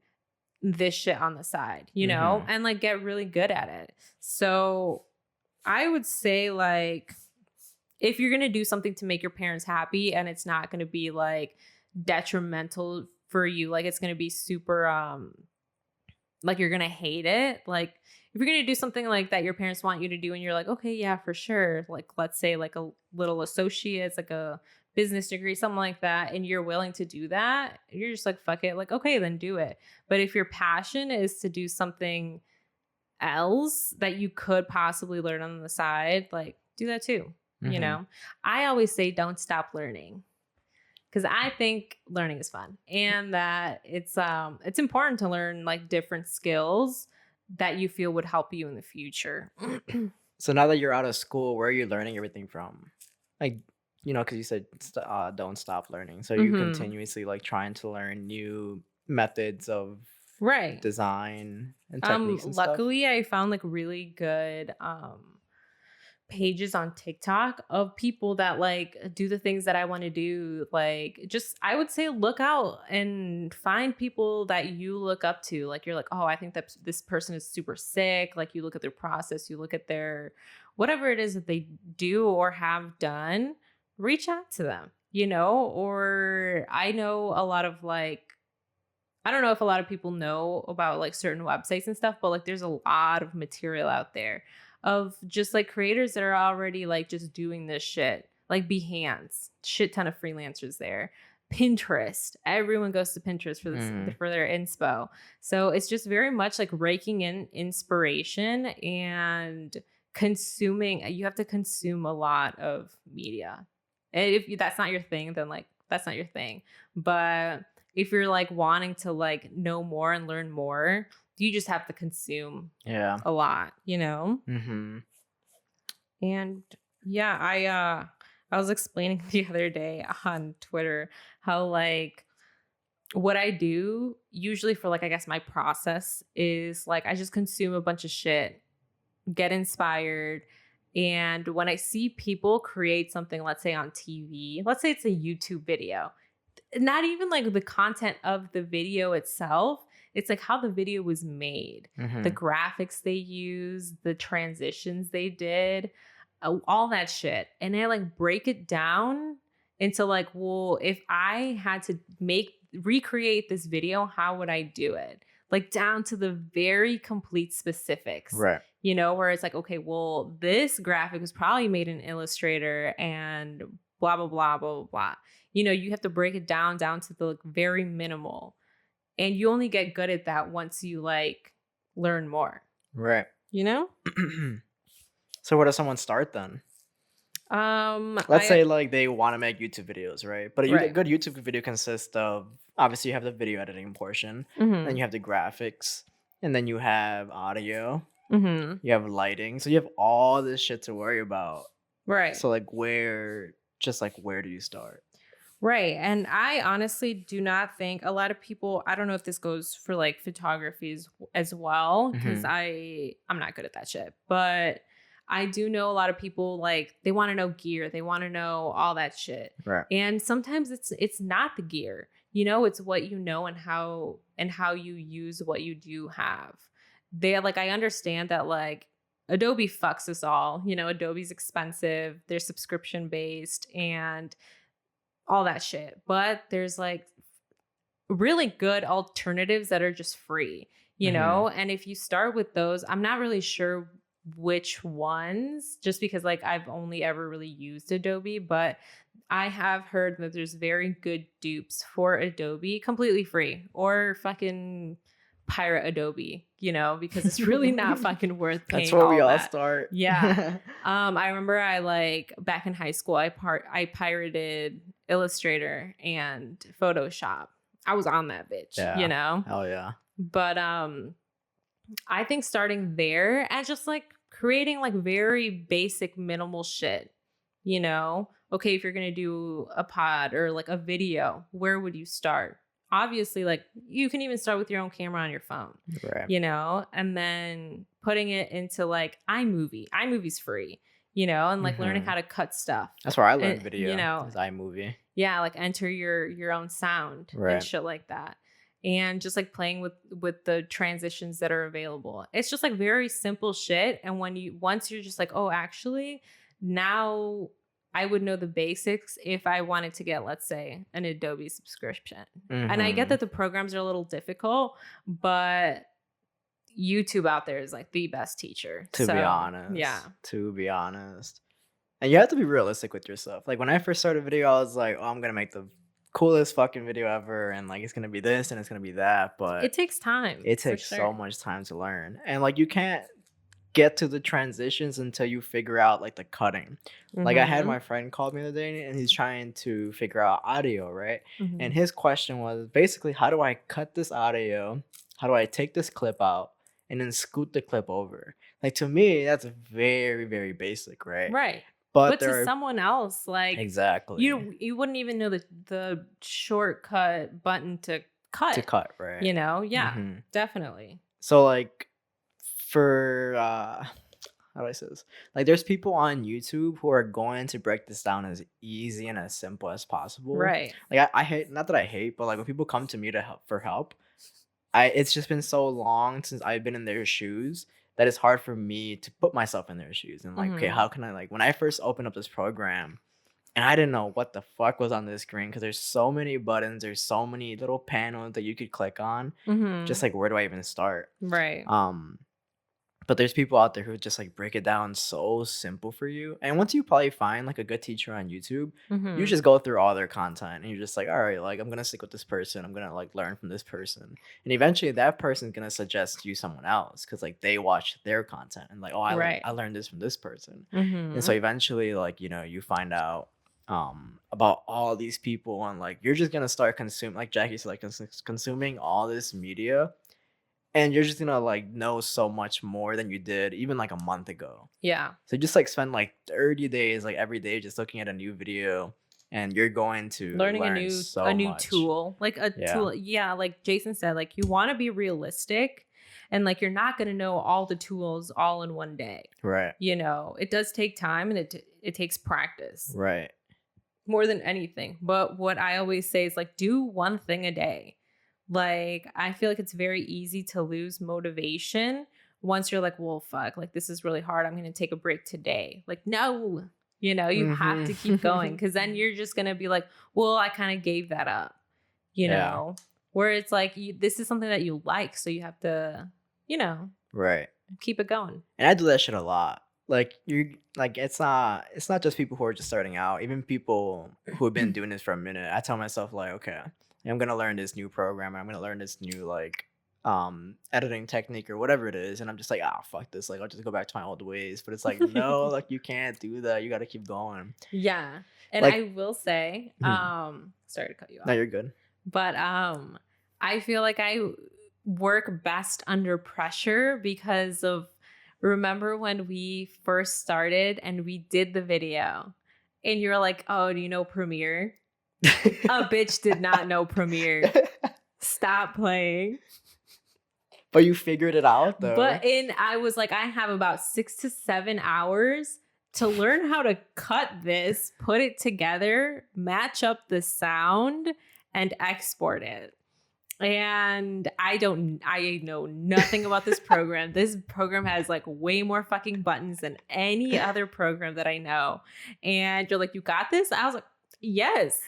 this shit on the side, Hmm. and like get really good at it. So I would say, like, if you're going to do something to make your parents happy and it's not going to be like detrimental for you, like it's going to be super, like you're going to hate it. Like, if you're going to do something like that your parents want you to do and you're like, okay, yeah, for sure. Like, let's say like a little associates, like a business degree, something like that, and you're willing to do that, you're just like, fuck it. Like, okay, then do it. But if your passion is to do something else that you could possibly learn on the side, like, do that too. Hmm. I always say don't stop learning, because I think learning is fun, and that it's important to learn like different skills that you feel would help you in the future. So now that you're out of school, where are you learning everything from? Like, because you said don't stop learning. So you Hmm. continuously like trying to learn new methods of Right. design and techniques and stuff. Luckily I found like really good pages on TikTok of people that like do the things that I want to do. Like, just, I would say, look out and find people that you look up to. Like, you're like, oh, I think that this person is super sick. Like, you look at their process, you look at their whatever it is that they do or have done, reach out to them, or I know a lot of like, I don't know if a lot of people know about like certain websites and stuff, but like there's a lot of material out there of just like creators that are already like just doing this shit. Like Behance, shit ton of freelancers there. Pinterest, everyone goes to Pinterest for this, Mm. for their inspo. So it's just very much like raking in inspiration and consuming. You have to consume a lot of media. And if that's not your thing, then like that's not your thing. But if you're like wanting to like know more and learn more, you just have to consume Yeah. a lot. Mm-hmm. And yeah, I was explaining the other day on Twitter how like what I do usually for like, I guess my process is like I just consume a bunch of shit, get inspired, and when I see people create something, let's say on TV, let's say it's a YouTube video, not even like the content of the video itself, it's like how the video was made, the Mm-hmm. graphics they used, the transitions they did, all that shit. And I like break it down into like, well, if I had to recreate this video, how would I do it? Like down to the very complete specifics. Right. Where it's like, okay, well, this graphic was probably made in Illustrator and blah blah blah blah blah blah. You have to break it down to the like, very minimal, and you only get good at that once you like learn more. Right. You know. So where does someone start then? Let's say like they want to make YouTube videos, right? But a Right. good YouTube video consists of, obviously you have the video editing portion, then Mhm. you have the graphics, and then you have audio, You have lighting. So you have all this shit to worry about. Right. So like where do you start? Right. And I honestly do not think a lot of people, I don't know if this goes for like photography as well, because I'm not good at that shit. But I do know a lot of people like they want to know gear. They want to know all that shit. Right. And sometimes it's not the gear. You know, it's what you know and how you use what you do have. I understand that like Adobe fucks us all. You know, Adobe's expensive. They're subscription based and all that shit. But there's like really good alternatives that are just free, you know? And if you start with those, I'm not really sure which ones, just because like I've only ever really used Adobe, but I have heard that there's very good dupes for Adobe completely free, or fucking pirate Adobe, you know, because it's really not fucking worth paying. That's where we all that. start. Yeah. I remember I like back in high school, I pirated Illustrator and Photoshop. I was on that bitch, you know? Hell yeah. But I think starting there and just like creating like very basic minimal shit, you know? Okay, if you're going to do a pod or like a video, where would you start? Obviously, like you can even start with your own camera on your phone, right? You know, and then putting it into like iMovie. iMovie's free, you know, and like learning how to cut stuff. That's where I learned video. You know, is iMovie. Yeah, like enter your own sound and shit like that, and just like playing with the transitions that are available. It's just like very simple shit, and once you're just like, oh, actually, now I would know the basics if I wanted to get, let's say, an Adobe subscription. And I get that the programs are a little difficult, but YouTube out there is like the best teacher. To be honest. Yeah. To be honest. And you have to be realistic with yourself. Like when I first started video, I was like, oh, I'm going to make the coolest fucking video ever. And like, it's going to be this and it's going to be that. But it takes time. It takes so much time to learn. And like, you can't get to the transitions until you figure out like the cutting. Like I had my friend call me the other day and he's trying to figure out audio, right? And his question was basically, how do I cut this audio? How do I take this clip out and then scoot the clip over? Like to me, that's very, very basic, right? Right. But to someone else, like exactly, you wouldn't even know the shortcut button to cut. Right? You know, yeah, definitely. So like for how do I say this? Like there's people on YouTube who are going to break this down as easy and as simple as possible. Right. Like I hate, not that I hate, but like when people come to me for help, it's just been so long since I've been in their shoes that it's hard for me to put myself in their shoes. And like, okay, how can I, like when I first opened up this program and I didn't know what the fuck was on this screen because there's so many buttons, there's so many little panels that you could click on. Just like, where do I even start? Right. But there's people out there who just like break it down so simple for you. And once you probably find like a good teacher on YouTube, you just go through all their content and you're just like, all right, like I'm going to stick with this person. I'm going to like learn from this person. And eventually that person's going to suggest you someone else because like they watch their content and like, oh, I learned this from this person. And so eventually like, you know, you find out about all these people and like you're just going to start consuming, like Jackie said, like consuming all this media. And you're just gonna like know so much more than you did even like a month ago. Yeah. So just like spend like 30 days, like every day, just looking at a new video, and you're going to learn a new tool, like a tool. Yeah, like Jason said, like you want to be realistic, and like you're not gonna know all the tools all in one day. Right. You know, it does take time, and it takes practice. Right. More than anything, but what I always say is like do one thing a day. Like, I feel like it's very easy to lose motivation once you're like, well, fuck, like this is really hard. I'm going to take a break today. Like, no, you know, you have to keep going because then you're just going to be like, well, I kind of gave that up, you know, where it's like, this is something that you like. So you have to, you know, keep it going. And I do that shit a lot. Like it's not just people who are just starting out, even people who have been doing this for a minute. I tell myself like, okay, I'm going to learn this new program. I'm going to learn this new like editing technique or whatever it is. And I'm just like, fuck this. Like, I'll just go back to my old ways. But it's like, no, like you can't do that. You got to keep going. Yeah. And like, I will say, sorry to cut you off. No, you're good. But I feel like I work best under pressure because of remember when we first started and we did the video and you're like, oh, do you know Premiere? A bitch did not know Premiere. Stop playing. But you figured it out though. I was like, I have about 6 to 7 hours to learn how to cut this, put it together, match up the sound, and export it. And I know nothing about this program. This program has like way more fucking buttons than any other program that I know. And you're like, you got this? I was like, yes.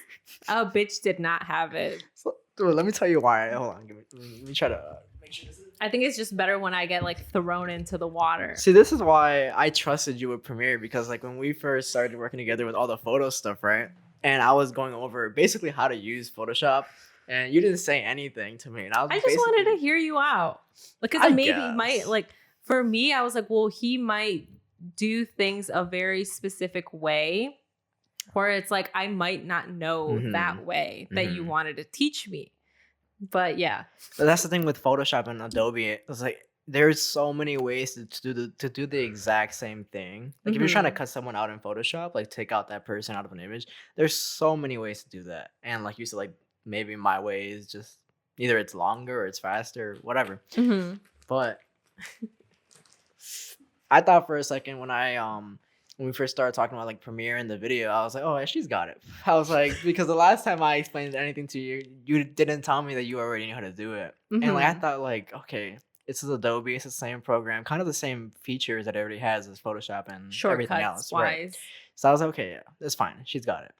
A bitch did not have it. So, dude, let me tell you why. Hold on. Let me try to make sure this is... I think it's just better when I get like thrown into the water. See, this is why I trusted you with Premiere, because like when we first started working together with all the photo stuff, right? And I was going over basically how to use Photoshop. And you didn't say anything to me. And I just wanted to hear you out. Because maybe he might, like, for me, I was like, well, he might do things a very specific way where it's like, I might not know that way that you wanted to teach me. But yeah. But that's the thing with Photoshop and Adobe. It's like, there's so many ways to do the exact same thing. Like if you're trying to cut someone out in Photoshop, like take out that person out of an image, there's so many ways to do that. And like you said, like, maybe my way is just either it's longer or it's faster, or whatever. But I thought for a second when we first started talking about like Premiere in the video, I was like, oh, she's got it. I was like, because the last time I explained anything to you, you didn't tell me that you already knew how to do it. And like I thought like, okay, this is Adobe, it's the same program, kind of the same features that it already has as Photoshop and everything else. Right. So I was like, okay, yeah, it's fine. She's got it.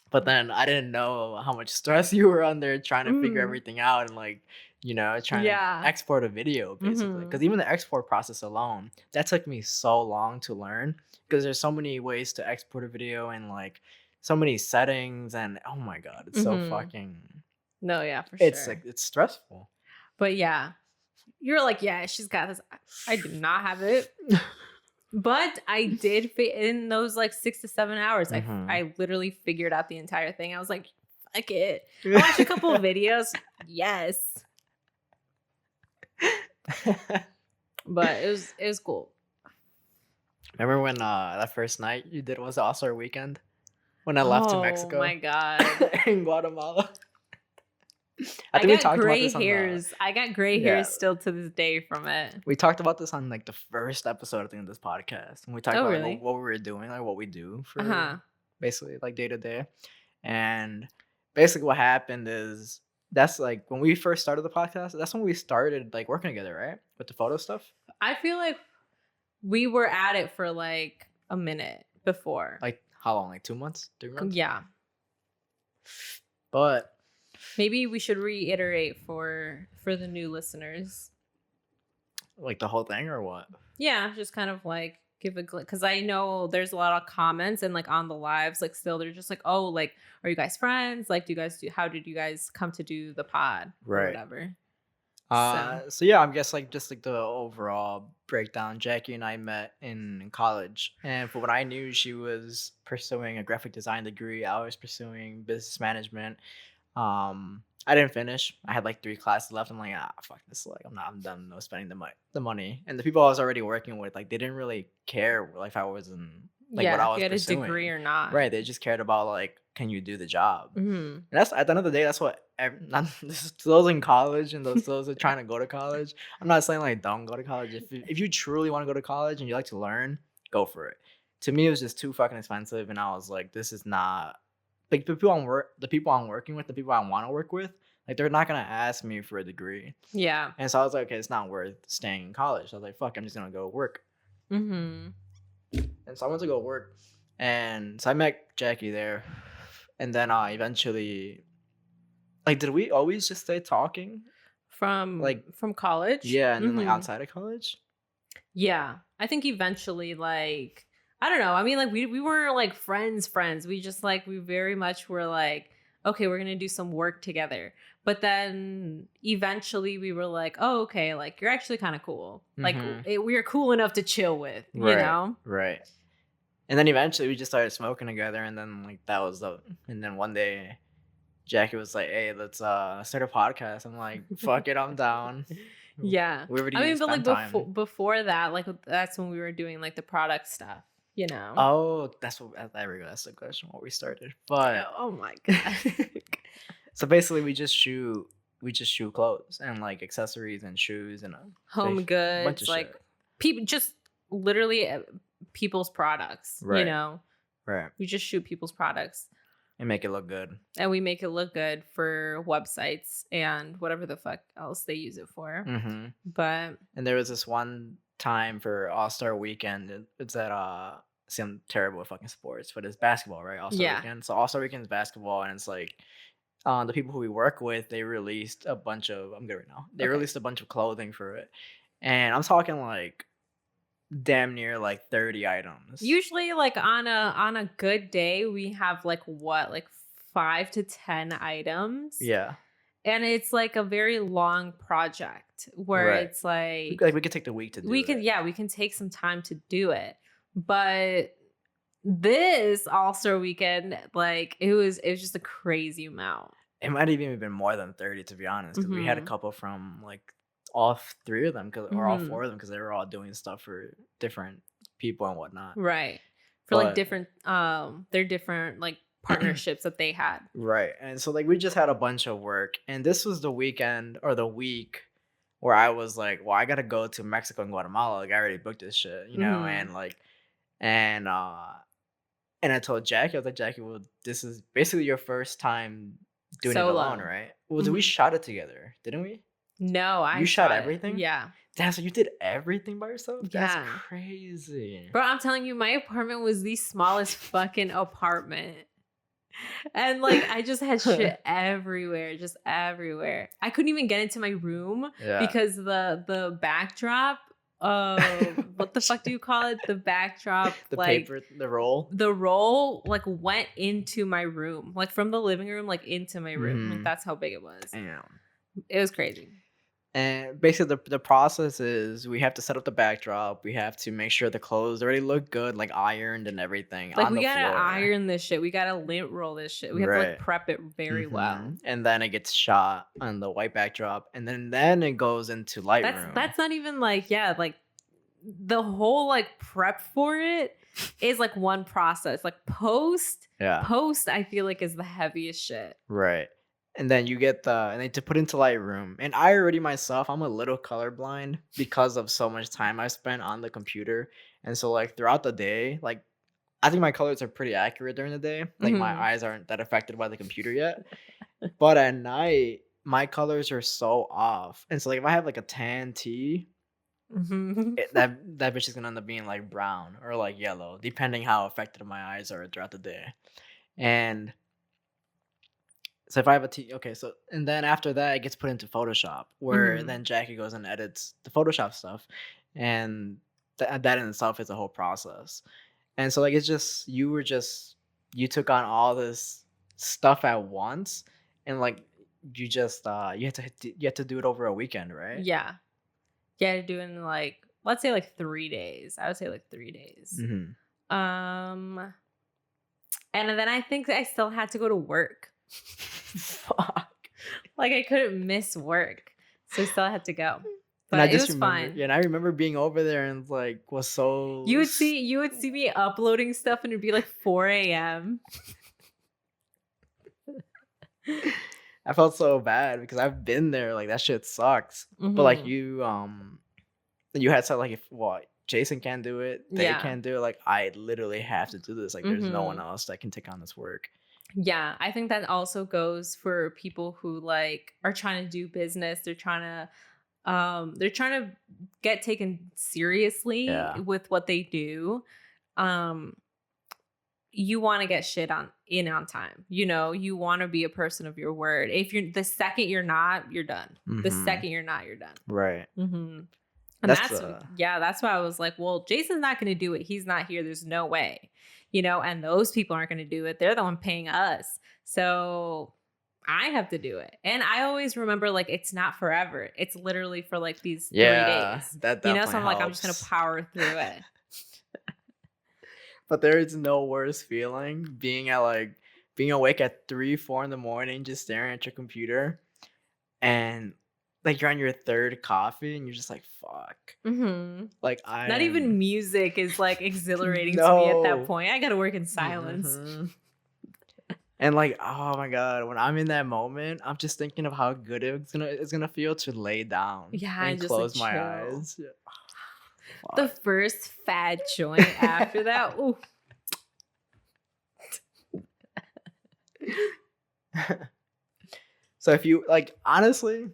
But then I didn't know how much stress you were under trying to figure everything out and like, you know, trying to export a video basically. Because even the export process alone, that took me so long to learn because there's so many ways to export a video and like so many settings and oh my God, it's so fucking... No, yeah, for sure. It's like, it's stressful. But yeah, you're like, yeah, she's got this. I did not have it. But I did fit in those like 6 to 7 hours. I literally figured out the entire thing. I was like, fuck it. I watched a couple of videos. Yes. But it was cool. Remember when that first night you did was also our weekend? When I left to Mexico? Oh my God. In Guatemala. I got gray hairs. I got gray hairs still to this day from it. We talked about this on like the first episode, I think, of this podcast. And we talked about like, what we were doing, like what we do for basically like day to day. And basically what happened is that's like when we first started the podcast, that's when we started like working together, right? With the photo stuff. I feel like we were at it for like a minute before. Like how long? Like 2 months? 3 months? Yeah. But maybe we should reiterate for the new listeners. Like the whole thing or what? Yeah, just kind of like give a glimpse. Because I know there's a lot of comments and like on the lives, like still they're just like, oh, like, are you guys friends? Like, how did you guys come to do the pod? Right. Or whatever. So yeah, I guess like just like the overall breakdown. Jackie and I met in college, and for what I knew, she was pursuing a graphic design degree. I was pursuing business management. I didn't finish. I had like 3 classes left. I'm like, fuck this. Like, I'm done spending the money. And the people I was already working with, like, they didn't really care like if I was in like what I was if you had pursuing. a degree or not. Right. They just cared about like, can you do the job? And that's at the end of the day, that's what those in college and those are trying to go to college. I'm not saying like don't go to college. If you truly want to go to college and you like to learn, go for it. To me, it was just too fucking expensive, and I was like, this is not. Like the people I'm working with, the people I want to work with, like they're not gonna ask me for a degree. Yeah. And so I was like, okay, it's not worth staying in college. So I was like, fuck, I'm just gonna go work. And so I went to go work, and so I met Jackie there, and then eventually, like, did we always just stay talking from college? Yeah, and then like outside of college. Yeah, I think eventually, like. I don't know. I mean, like, we were, like, friends. We just, like, we very much were, like, okay, we're going to do some work together. But then eventually we were like, oh, okay, like, you're actually kind of cool. Like, we are cool enough to chill with, you know? Right. And then eventually we just started smoking together. And then, like, and then one day Jackie was like, hey, let's start a podcast. I'm like, fuck it, I'm down. Yeah. We already I mean, but like spent time. before that, like that's when we were doing like the product stuff, you know. Oh, that's what. There we go. That's the question. What we started, but Oh my god. so basically, we just shoot clothes and like accessories and shoes and Home bunch goods, of like shit. people, just literally people's products, you Right. know. Right. We just shoot people's products And make it look good. and we make it look good for websites and whatever the fuck else they use it for. Mm-hmm. But And there was this one time for All-Star Weekend. It's at see, I'm terrible at fucking sports, but it's basketball, right? All-Star yeah. Weekend. So All-Star Weekend is basketball, and it's like the people who we work with, they released a bunch of. I'm good right now. They Okay. released a bunch of clothing for it, and I'm talking like damn near like 30 items. Usually like on a good day, we have like 5 to 10 items. Yeah. And it's like a very long project where Right. it's like we could take the week to do we can it. we can take some time to do it. But this All-Star Weekend, like it was just a crazy amount. It might have even been more than 30, to be honest, because we had a couple from like all three of them, or all four of them, because they were all doing stuff for different people and whatnot. Right. For like different they're different like partnerships that they had. Right. And so like we just had a bunch of work, and this was the weekend or the week where I was like, well, I gotta go to Mexico and Guatemala. Like I already booked this shit, you know, and like and I told Jackie, I was like, Jackie, well, this is basically your first time doing it alone, right? Well, we shot it together, didn't we? No, You shot everything? Yeah. Damn, so you did everything by yourself? That's Yeah. crazy. Bro, I'm telling you, my apartment was the smallest fucking apartment. And like I just had shit everywhere, just everywhere. I couldn't even get into my room because the backdrop what the fuck do you call it? The backdrop, the like paper, the roll. The roll like went into my room, like from the living room, like into my room. Like that's how big it was. Damn. It was crazy. And basically the process is we have to set up the backdrop. We have to make sure the clothes already look good, like ironed and everything. Like on we the gotta floor. iron this shit. We gotta lint roll this shit. We have to like prep it very well. And then it gets shot on the white backdrop, and then it goes into Lightroom. That's not even like like the whole like prep for it is like one process. Like post I feel like is the heaviest shit. Right. And then you get and then to put into Lightroom. And I already myself, I'm a little colorblind because of so much time I spent on the computer. And so like throughout the day, like I think my colors are pretty accurate during the day. Like my eyes aren't that affected by the computer yet. But at night, my colors are so off. And so like if I have like a tan tee, that bitch is gonna end up being like brown or like yellow, depending how affected my eyes are throughout the day. And so if I have a okay, so and then after that it gets put into Photoshop, where then Jackie goes and edits the Photoshop stuff, and that in itself is a whole process. And so like it's just you took on all this stuff at once, and like you just you had to do it over a weekend, right? Yeah, you had to do it in like let's say like 3 days. I would say like 3 days. And then I think I still had to go to work. Fuck. Like I couldn't miss work, so I still had to go. But And I just it was remember, fine. Yeah, and I remember being over there and like was so. You would see me uploading stuff, and it'd be like 4 a.m. I felt so bad because I've been there. Like that shit sucks. But like you had said like if Jason can't do it, they can't do it. Like I literally have to do this. Like there's no one else that can take on this work. Yeah, I think that also goes for people who like are trying to do business. They're trying to get taken seriously with what they do. You want to get shit on time. You know, you want to be a person of your word. If you're the second you're not, you're done. The second you're not, you're done. Right. And that's why I was like, well, Jason's not going to do it. He's not here. There's no way. You know, and those people aren't going to do it. They're the one paying us. So I have to do it. And I always remember like, it's not forever. It's literally for like these 3 days. That you know, so I'm like, I'm helps. just going to power through it. But there is no worse feeling being awake at 3-4 in the morning, just staring at your computer. And like you're on your third coffee and you're just like, fuck. Mm-hmm. Like I Not even music is like exhilarating to me at that No. point. I gotta work in silence. Mhm. And like, oh my god, when I'm in that moment, I'm just thinking of how good it's gonna feel to lay down Yeah, and and just like close my chill. eyes. The Fuck. first fat joint after that, ooh. So if you like, honestly,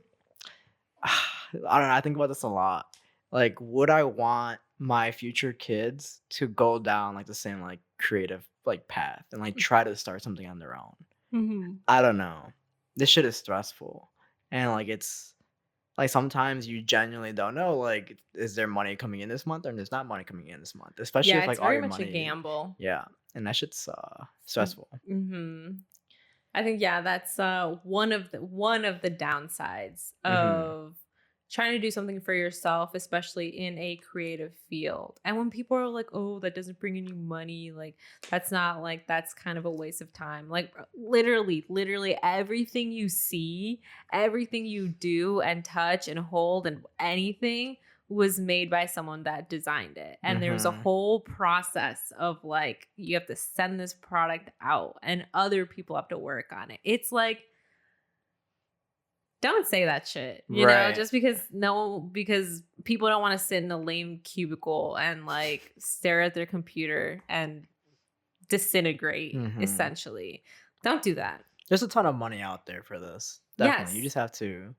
I don't know. I think about this a lot. Like, would I want my future kids to go down like the same like creative like path and like try to start something on their own? Mm-hmm. I don't know. This shit is stressful, and like it's like sometimes you genuinely don't know. Like, is there money coming in this month or there's not money coming in this month? Especially Yeah, if it's like all very your much a money, gamble. yeah, and that shit's stressful. Mm-hmm. I think that's one of the downsides of trying to do something for yourself, especially in a creative field. And when people are like, "Oh, that doesn't bring any money," like that's not like that's kind of a waste of time. Like literally everything you see, everything you do and touch and hold and anything was made by someone that designed it. And there was a whole process of like, you have to send this product out and other people have to work on it. It's like, don't say that shit, you know, just because people don't want to sit in a lame cubicle and like stare at their computer and disintegrate, essentially. Don't do that. There's a ton of money out there for this. Definitely. Yes. You just have to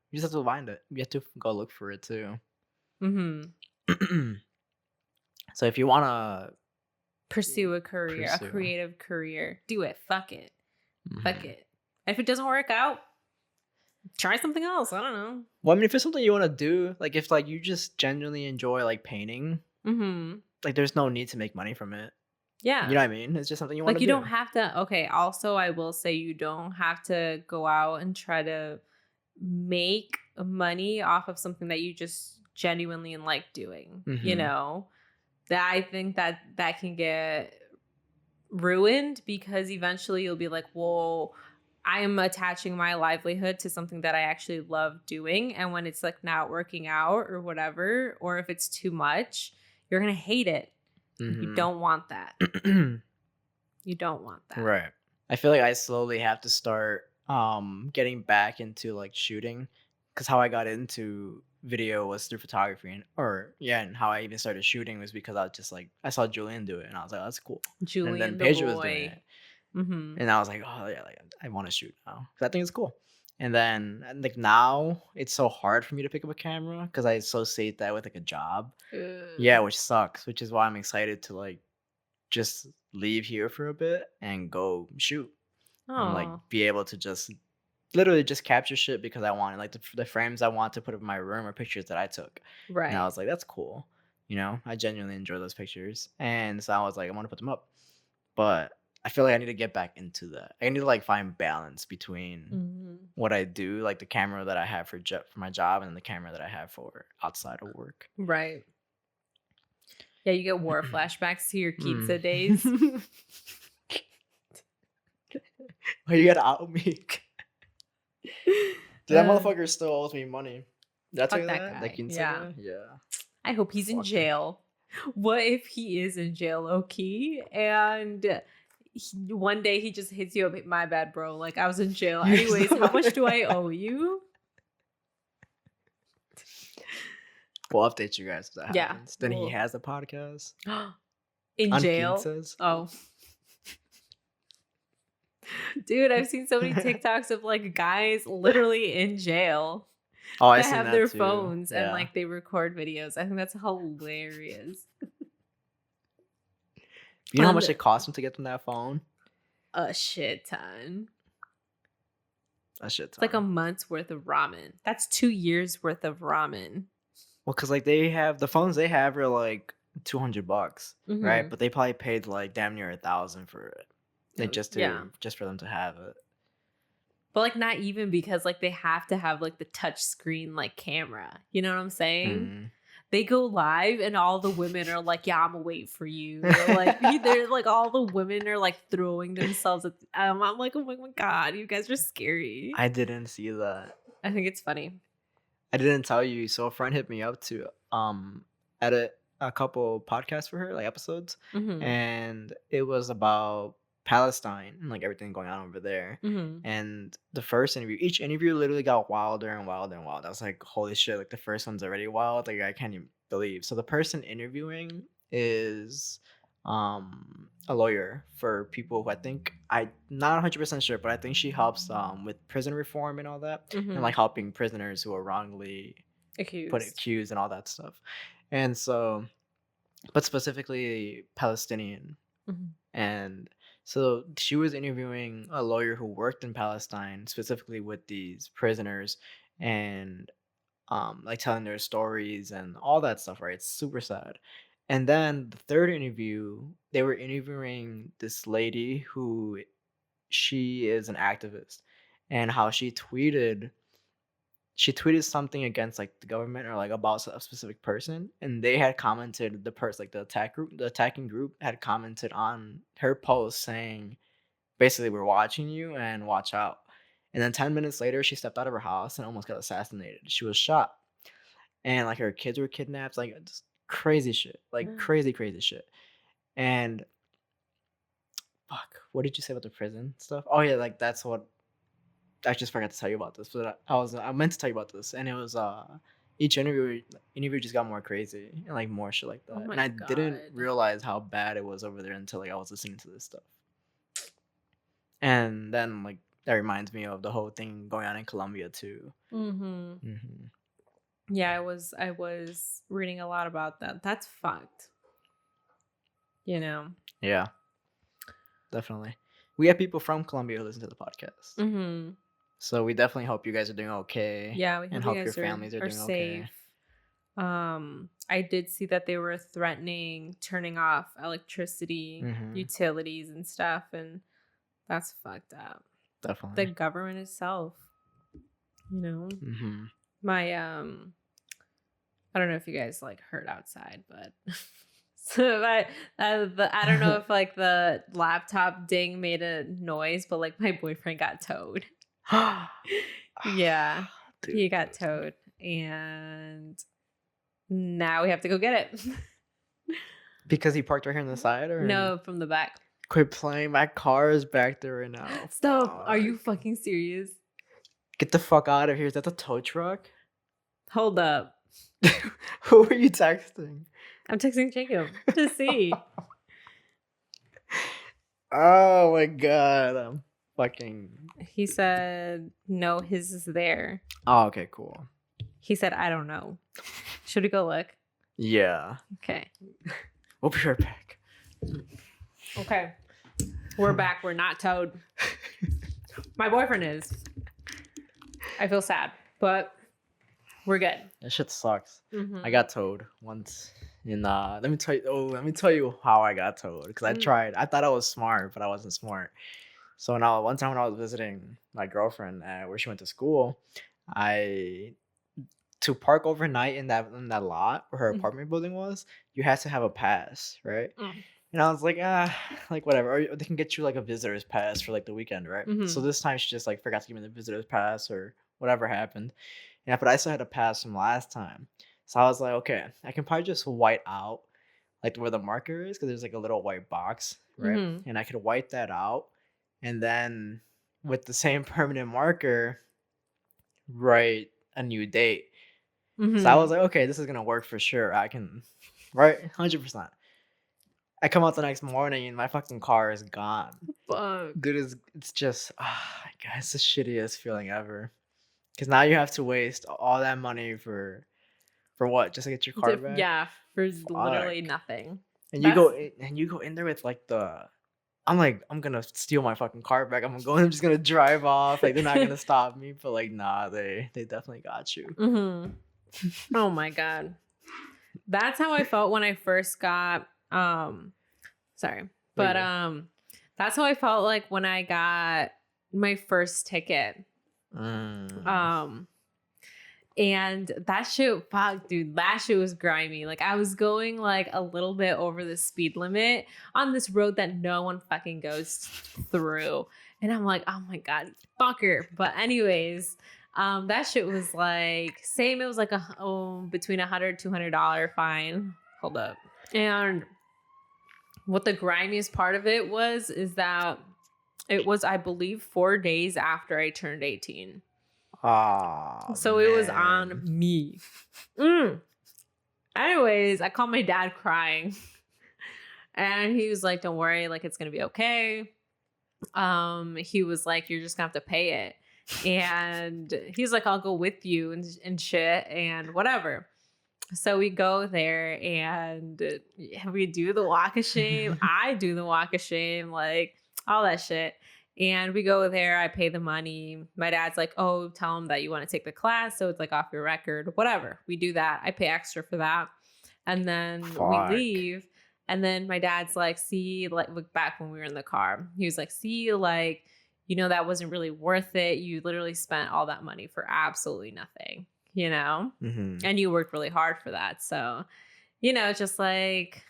find it. You have to go look for it too. Mm-hmm. So if you want to pursue a career, a creative career, do it. Fuck it. Fuck it. And if it doesn't work out, try something else. I don't know. Well, I mean, if it's something you want to do, like if like you just genuinely enjoy like painting, like there's no need to make money from it. Yeah. You know what I mean? It's just something you want to do. do. Like you don't have to. Okay. Also, I will say you don't have to go out and try to make money off of something that you just genuinely like doing. You know, that I think that can get ruined because eventually you'll be like, well, I am attaching my livelihood to something that I actually love doing. And when it's like not working out or whatever, or if it's too much, you're going to hate it. You don't want that. You don't want that. Right. I feel like I slowly have to start getting back into like shooting, because how I got into video was through photography, and how I even started shooting was because I was just like, I saw Julian do it and I was like, oh, that's cool. Julian, and then the Pedro boy. was doing it. And I was like, oh yeah, like I want to shoot now. I think it's cool. And then like now it's so hard for me to pick up a camera because I associate that with like a job. Yeah, which sucks. Which is why I'm excited to like just leave here for a bit and go shoot. And like be able to just literally just capture shit because I want it. Like the frames I want to put up in my room are pictures that I took. Right. And I was like, that's cool. You know, I genuinely enjoy those pictures. And so I was like, I want to put them up. But I feel like I need to get back into that. I need to like find balance between what I do, like the camera that I have for my job and the camera that I have for outside of work. Right. Yeah, you get war flashbacks to your pizza days. Oh, you gotta out me. Dude, that motherfucker still owes me money. That's fuck that guy. Yeah. I hope he's in jail. What if he is in jail, low-key, and one day he just hits you up, my bad, bro. Like, I was in jail. Anyways, how much do I owe you? We'll update you guys if that happens. Then he has a podcast. In jail? Pizzas. Oh. Dude, I've seen so many TikToks of like guys literally in jail. Oh, I have that their too. phones and like they record videos. I think that's hilarious. You know how much it cost him to get them that phone? A shit ton. A shit ton. It's like a month's worth of ramen. That's 2 years worth of ramen. Well, because like they have the phones they have are like $200, right? But they probably paid like damn near $1,000 for it, like just for them to have it. But like not even, because like they have to have like the touch screen like camera. You know what I'm saying? They go live and all the women are like, yeah, I'm gonna wait for you. They're like all the women are like throwing themselves at I'm like, oh my god, you guys are scary. I didn't see that. I think it's funny. I didn't tell you. So a friend hit me up to edit a couple podcasts for her, like episodes, Mm-hmm. and it was about Palestine and like everything going on over there. Mm-hmm. And the first interview, each interview literally got wilder and wilder and wilder. I was like, holy shit! Like the first one's already wild. Like I can't even believe. So the person interviewing is a lawyer for people who I think I'm not 100% sure, but I think she helps with prison reform and all that, and Mm-hmm. like helping prisoners who are wrongly accused and all that stuff. And so, but specifically Palestinian. Mm-hmm. And so she was interviewing a lawyer who worked in Palestine specifically with these prisoners, and like telling their stories and all that stuff, right? It's super sad. And then the third interview, they were interviewing this lady who she is an activist, and how she tweeted something against like the government or like about a specific person, and they had commented, the person, like the attacking group had commented on her post saying basically, we're watching you and watch out. And then 10 minutes later, she stepped out of her house and almost got assassinated. She was shot, and like her kids were kidnapped, like just crazy shit, like crazy shit. And fuck, what did you say about the prison stuff? Oh yeah, like that's what I just forgot to tell you about this, but I meant to tell you about this, and it was each interview just got more crazy and like more shit like that, Oh my and I didn't God. realize how bad it was over there until like I was listening to this stuff, and then like that reminds me of the whole thing going on in Colombia too. Mm-hmm. Hmm. Yeah, I was reading a lot about that. That's fucked. You know. Yeah, definitely. We have people from Colombia who listen to the podcast, Mm-hmm. so we definitely hope you guys are doing okay. Yeah, we and hope hope you your guys families are doing safe. okay. I did see that they were threatening turning off electricity, Mhm. utilities, and stuff, and that's fucked up. Definitely. The government itself, you know. Hmm. My I don't know if you guys like heard outside, but so I don't know if like the laptop ding made a noise, but like my boyfriend got towed. Yeah, Dude. he got towed, and now we have to go get it. Because he parked right here on the side, or No, from the back. Quit playing. My car is back there right now. Stop. Are you Fuck. fucking serious? Get the fuck out of here. Is that the tow truck? Hold up. Who are you texting? I'm texting Jacob to see. Oh my god. I'm fucking. He said, no, his is there. Oh, okay, cool. He said, I don't know. Should we go look? Yeah. Okay. We'll be right back. Okay. We're back. We're not towed. My boyfriend is. I feel sad, but we're good. That shit sucks. Mm-hmm. I got towed once. And let me tell you how I got towed, because I tried. I thought I was smart, but I wasn't smart. So now one time when I was visiting my girlfriend where she went to school, to park overnight in that lot where her apartment building was, you had to have a pass, right? And I was like, like whatever. Or they can get you like a visitor's pass for like the weekend, right? So this time she just like forgot to give me the visitor's pass or whatever happened. Yeah, but I still had a pass from last time. So I was like, okay, I can probably just white out like where the marker is, because there's like a little white box, right? And I could white that out, and then with the same permanent marker, write a new date. So I was like, okay, this is gonna work for sure. I can, right, 100%. I come out the next morning and my fucking car is gone. Fuck. Dude, it's just, it's the shittiest feeling ever. Because now you have to waste all that money for what? Just to get your car back? Yeah, for literally nothing. And you go in there with like I'm like, I'm gonna steal my fucking car back. I'm just gonna drive off. Like they're not gonna stop me. But like, nah, they definitely got you. Oh my god, that's how I felt when I first got. Sorry, but that's how I felt like when I got my first ticket. And that shit, fuck, dude, that shit was grimy. Like I was going like a little bit over the speed limit on this road that no one fucking goes through. And I'm like, oh my god, fucker. But anyways, That shit was like same. It was like between $100-$200 fine. Hold up. And what the grimiest part of it is that it was, I believe, 4 days after I turned 18. So man. it was on me. Anyways, I called my dad crying. And he was like, don't worry, like it's gonna be okay. He was like, you're just gonna have to pay it. And he's like, I'll go with you and shit and whatever. So we go there and we do the walk of shame. I do the walk of shame, like all that shit. And we go there, I pay the money. My dad's like, oh, tell him that you want to take the class. So it's like off your record, whatever. We do that. I pay extra for that. And then we leave. And then my dad's like, see, like, look back when we were in the car. He was like, see, like, you know, that wasn't really worth it. You literally spent all that money for absolutely nothing, you know? And you worked really hard for that. So, you know, just like,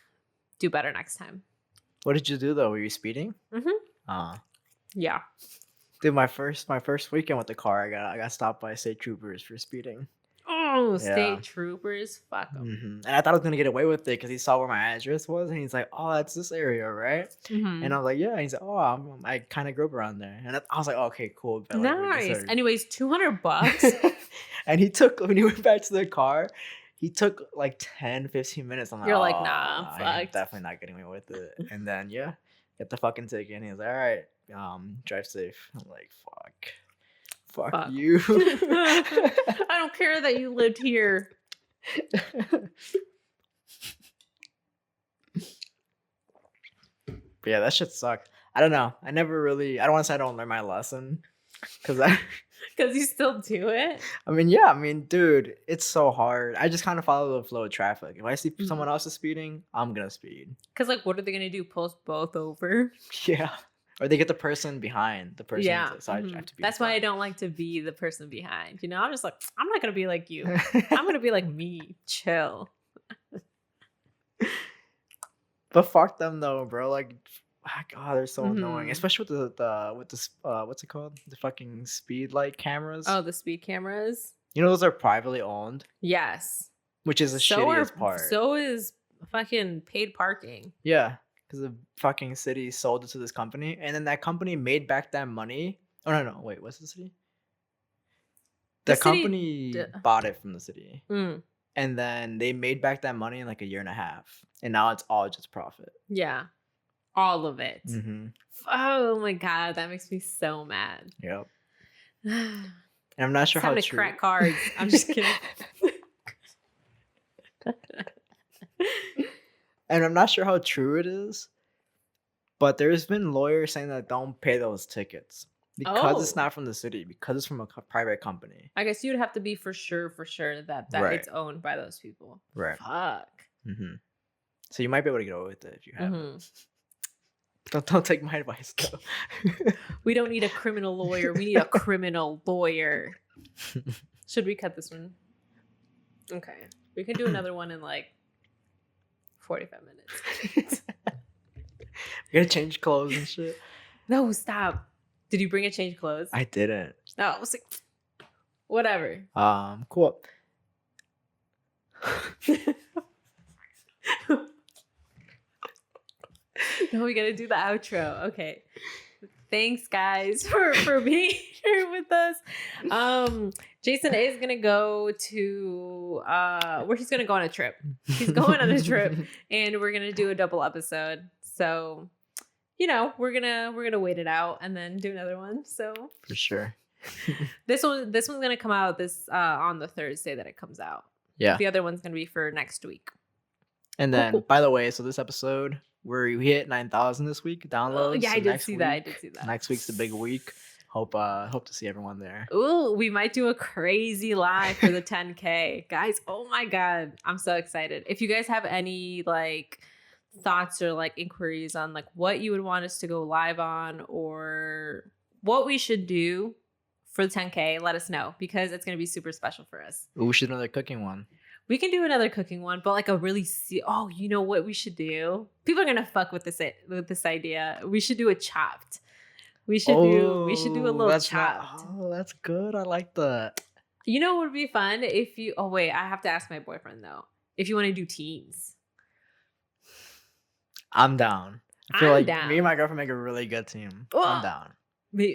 do better next time. What did you do, though? Were you speeding? Yeah. Dude, my first weekend with the car, I got stopped by state troopers for speeding. Oh, state troopers, fuck them. And I thought I was gonna get away with it because he saw where my address was, and he's like, "Oh, that's this area, right?" And I was like, "Yeah." And he's like, "Oh, I kind of grew up around there," and I was like, "Okay, cool." But, like, nice. Anyways, $200. And when he went back to the car, he took like 10-15 minutes. I'm like, you're like, nah, I'm definitely not getting away with it. And then get the fucking ticket. And he was like, all right, drive safe. I'm like, fuck you. I don't care that you lived here. But yeah, that shit sucked. I don't know. I don't want to say I don't learn my lesson. Because you still do it? Dude, it's so hard. I just kind of follow the flow of traffic. If I see someone else is speeding, I'm going to speed. Because, like, what are they going to do? Post both over? Yeah. Or they get the person behind the person. Yeah. So I have to be That's why I don't like to be the person behind. You know, I'm just like, I'm not going to be like you. I'm going to be like me. Chill. But fuck them, though, bro. Like, God, they're so annoying, especially with the what's it called? The fucking speed light cameras. Oh, the speed cameras. You know, those are privately owned. Yes. Which is the shittiest part. So is fucking paid parking. Yeah, because the fucking city sold it to this company, and then that company made back that money. Oh no, wait, what's the city? The company bought it from the city, and then they made back that money in like a year and a half, and now it's all just profit. Yeah. All of it. Oh my God, that makes me so mad. Yep. And I'm not sure how to crack cards. I'm just kidding. And I'm not sure how true it is, but there's been lawyers saying that don't pay those tickets because it's not from the city, because it's from a private company. I guess you'd have to be for sure that it's owned by those people. Right. Fuck. So you might be able to get away with it if you haven't. Don't take my advice, though. We don't need a criminal lawyer. We need a criminal lawyer. Should we cut this one? Okay. We can do another one in like 45 minutes. You gotta change clothes and shit. No, stop. Did you bring a change clothes? I didn't. No, I was like, whatever. Cool. No, we gotta do the outro. Okay. Thanks, guys, for being here with us. Jason is gonna go to where he's gonna go on a trip. He's going on a trip, and we're gonna do a double episode. So, you know, we're gonna wait it out and then do another one. So for sure. This one's gonna come out on the Thursday that it comes out. Yeah. The other one's gonna be for next week. And then, by the way, so this episode, we hit 9,000 this week downloads. Yeah, so I did see that. Next week's the big week. Hope to see everyone there. Ooh, we might do a crazy live for the 10K. Guys, oh my God. I'm so excited. If you guys have any like thoughts or like inquiries on like what you would want us to go live on or what we should do for the 10K, let us know because it's going to be super special for us. Ooh, we should do another cooking one. We can do another cooking one, but like a really you know what we should do? People are gonna fuck with this idea. We should do a chopped. We should do a little that's chopped. that's good. I like that. You know what would be fun if you? Oh wait, I have to ask my boyfriend though. If you want to do teams, I'm down. I feel I'm like down. me and my girlfriend make a really good team. I'm down.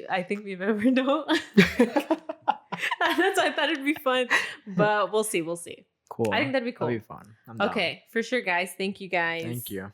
I think we never know. That's why I thought it'd be fun, but we'll see. We'll see. Cool. I think that'd be cool. That'd be fun. I'm down. Okay, for sure, guys. Thank you, guys. Thank you.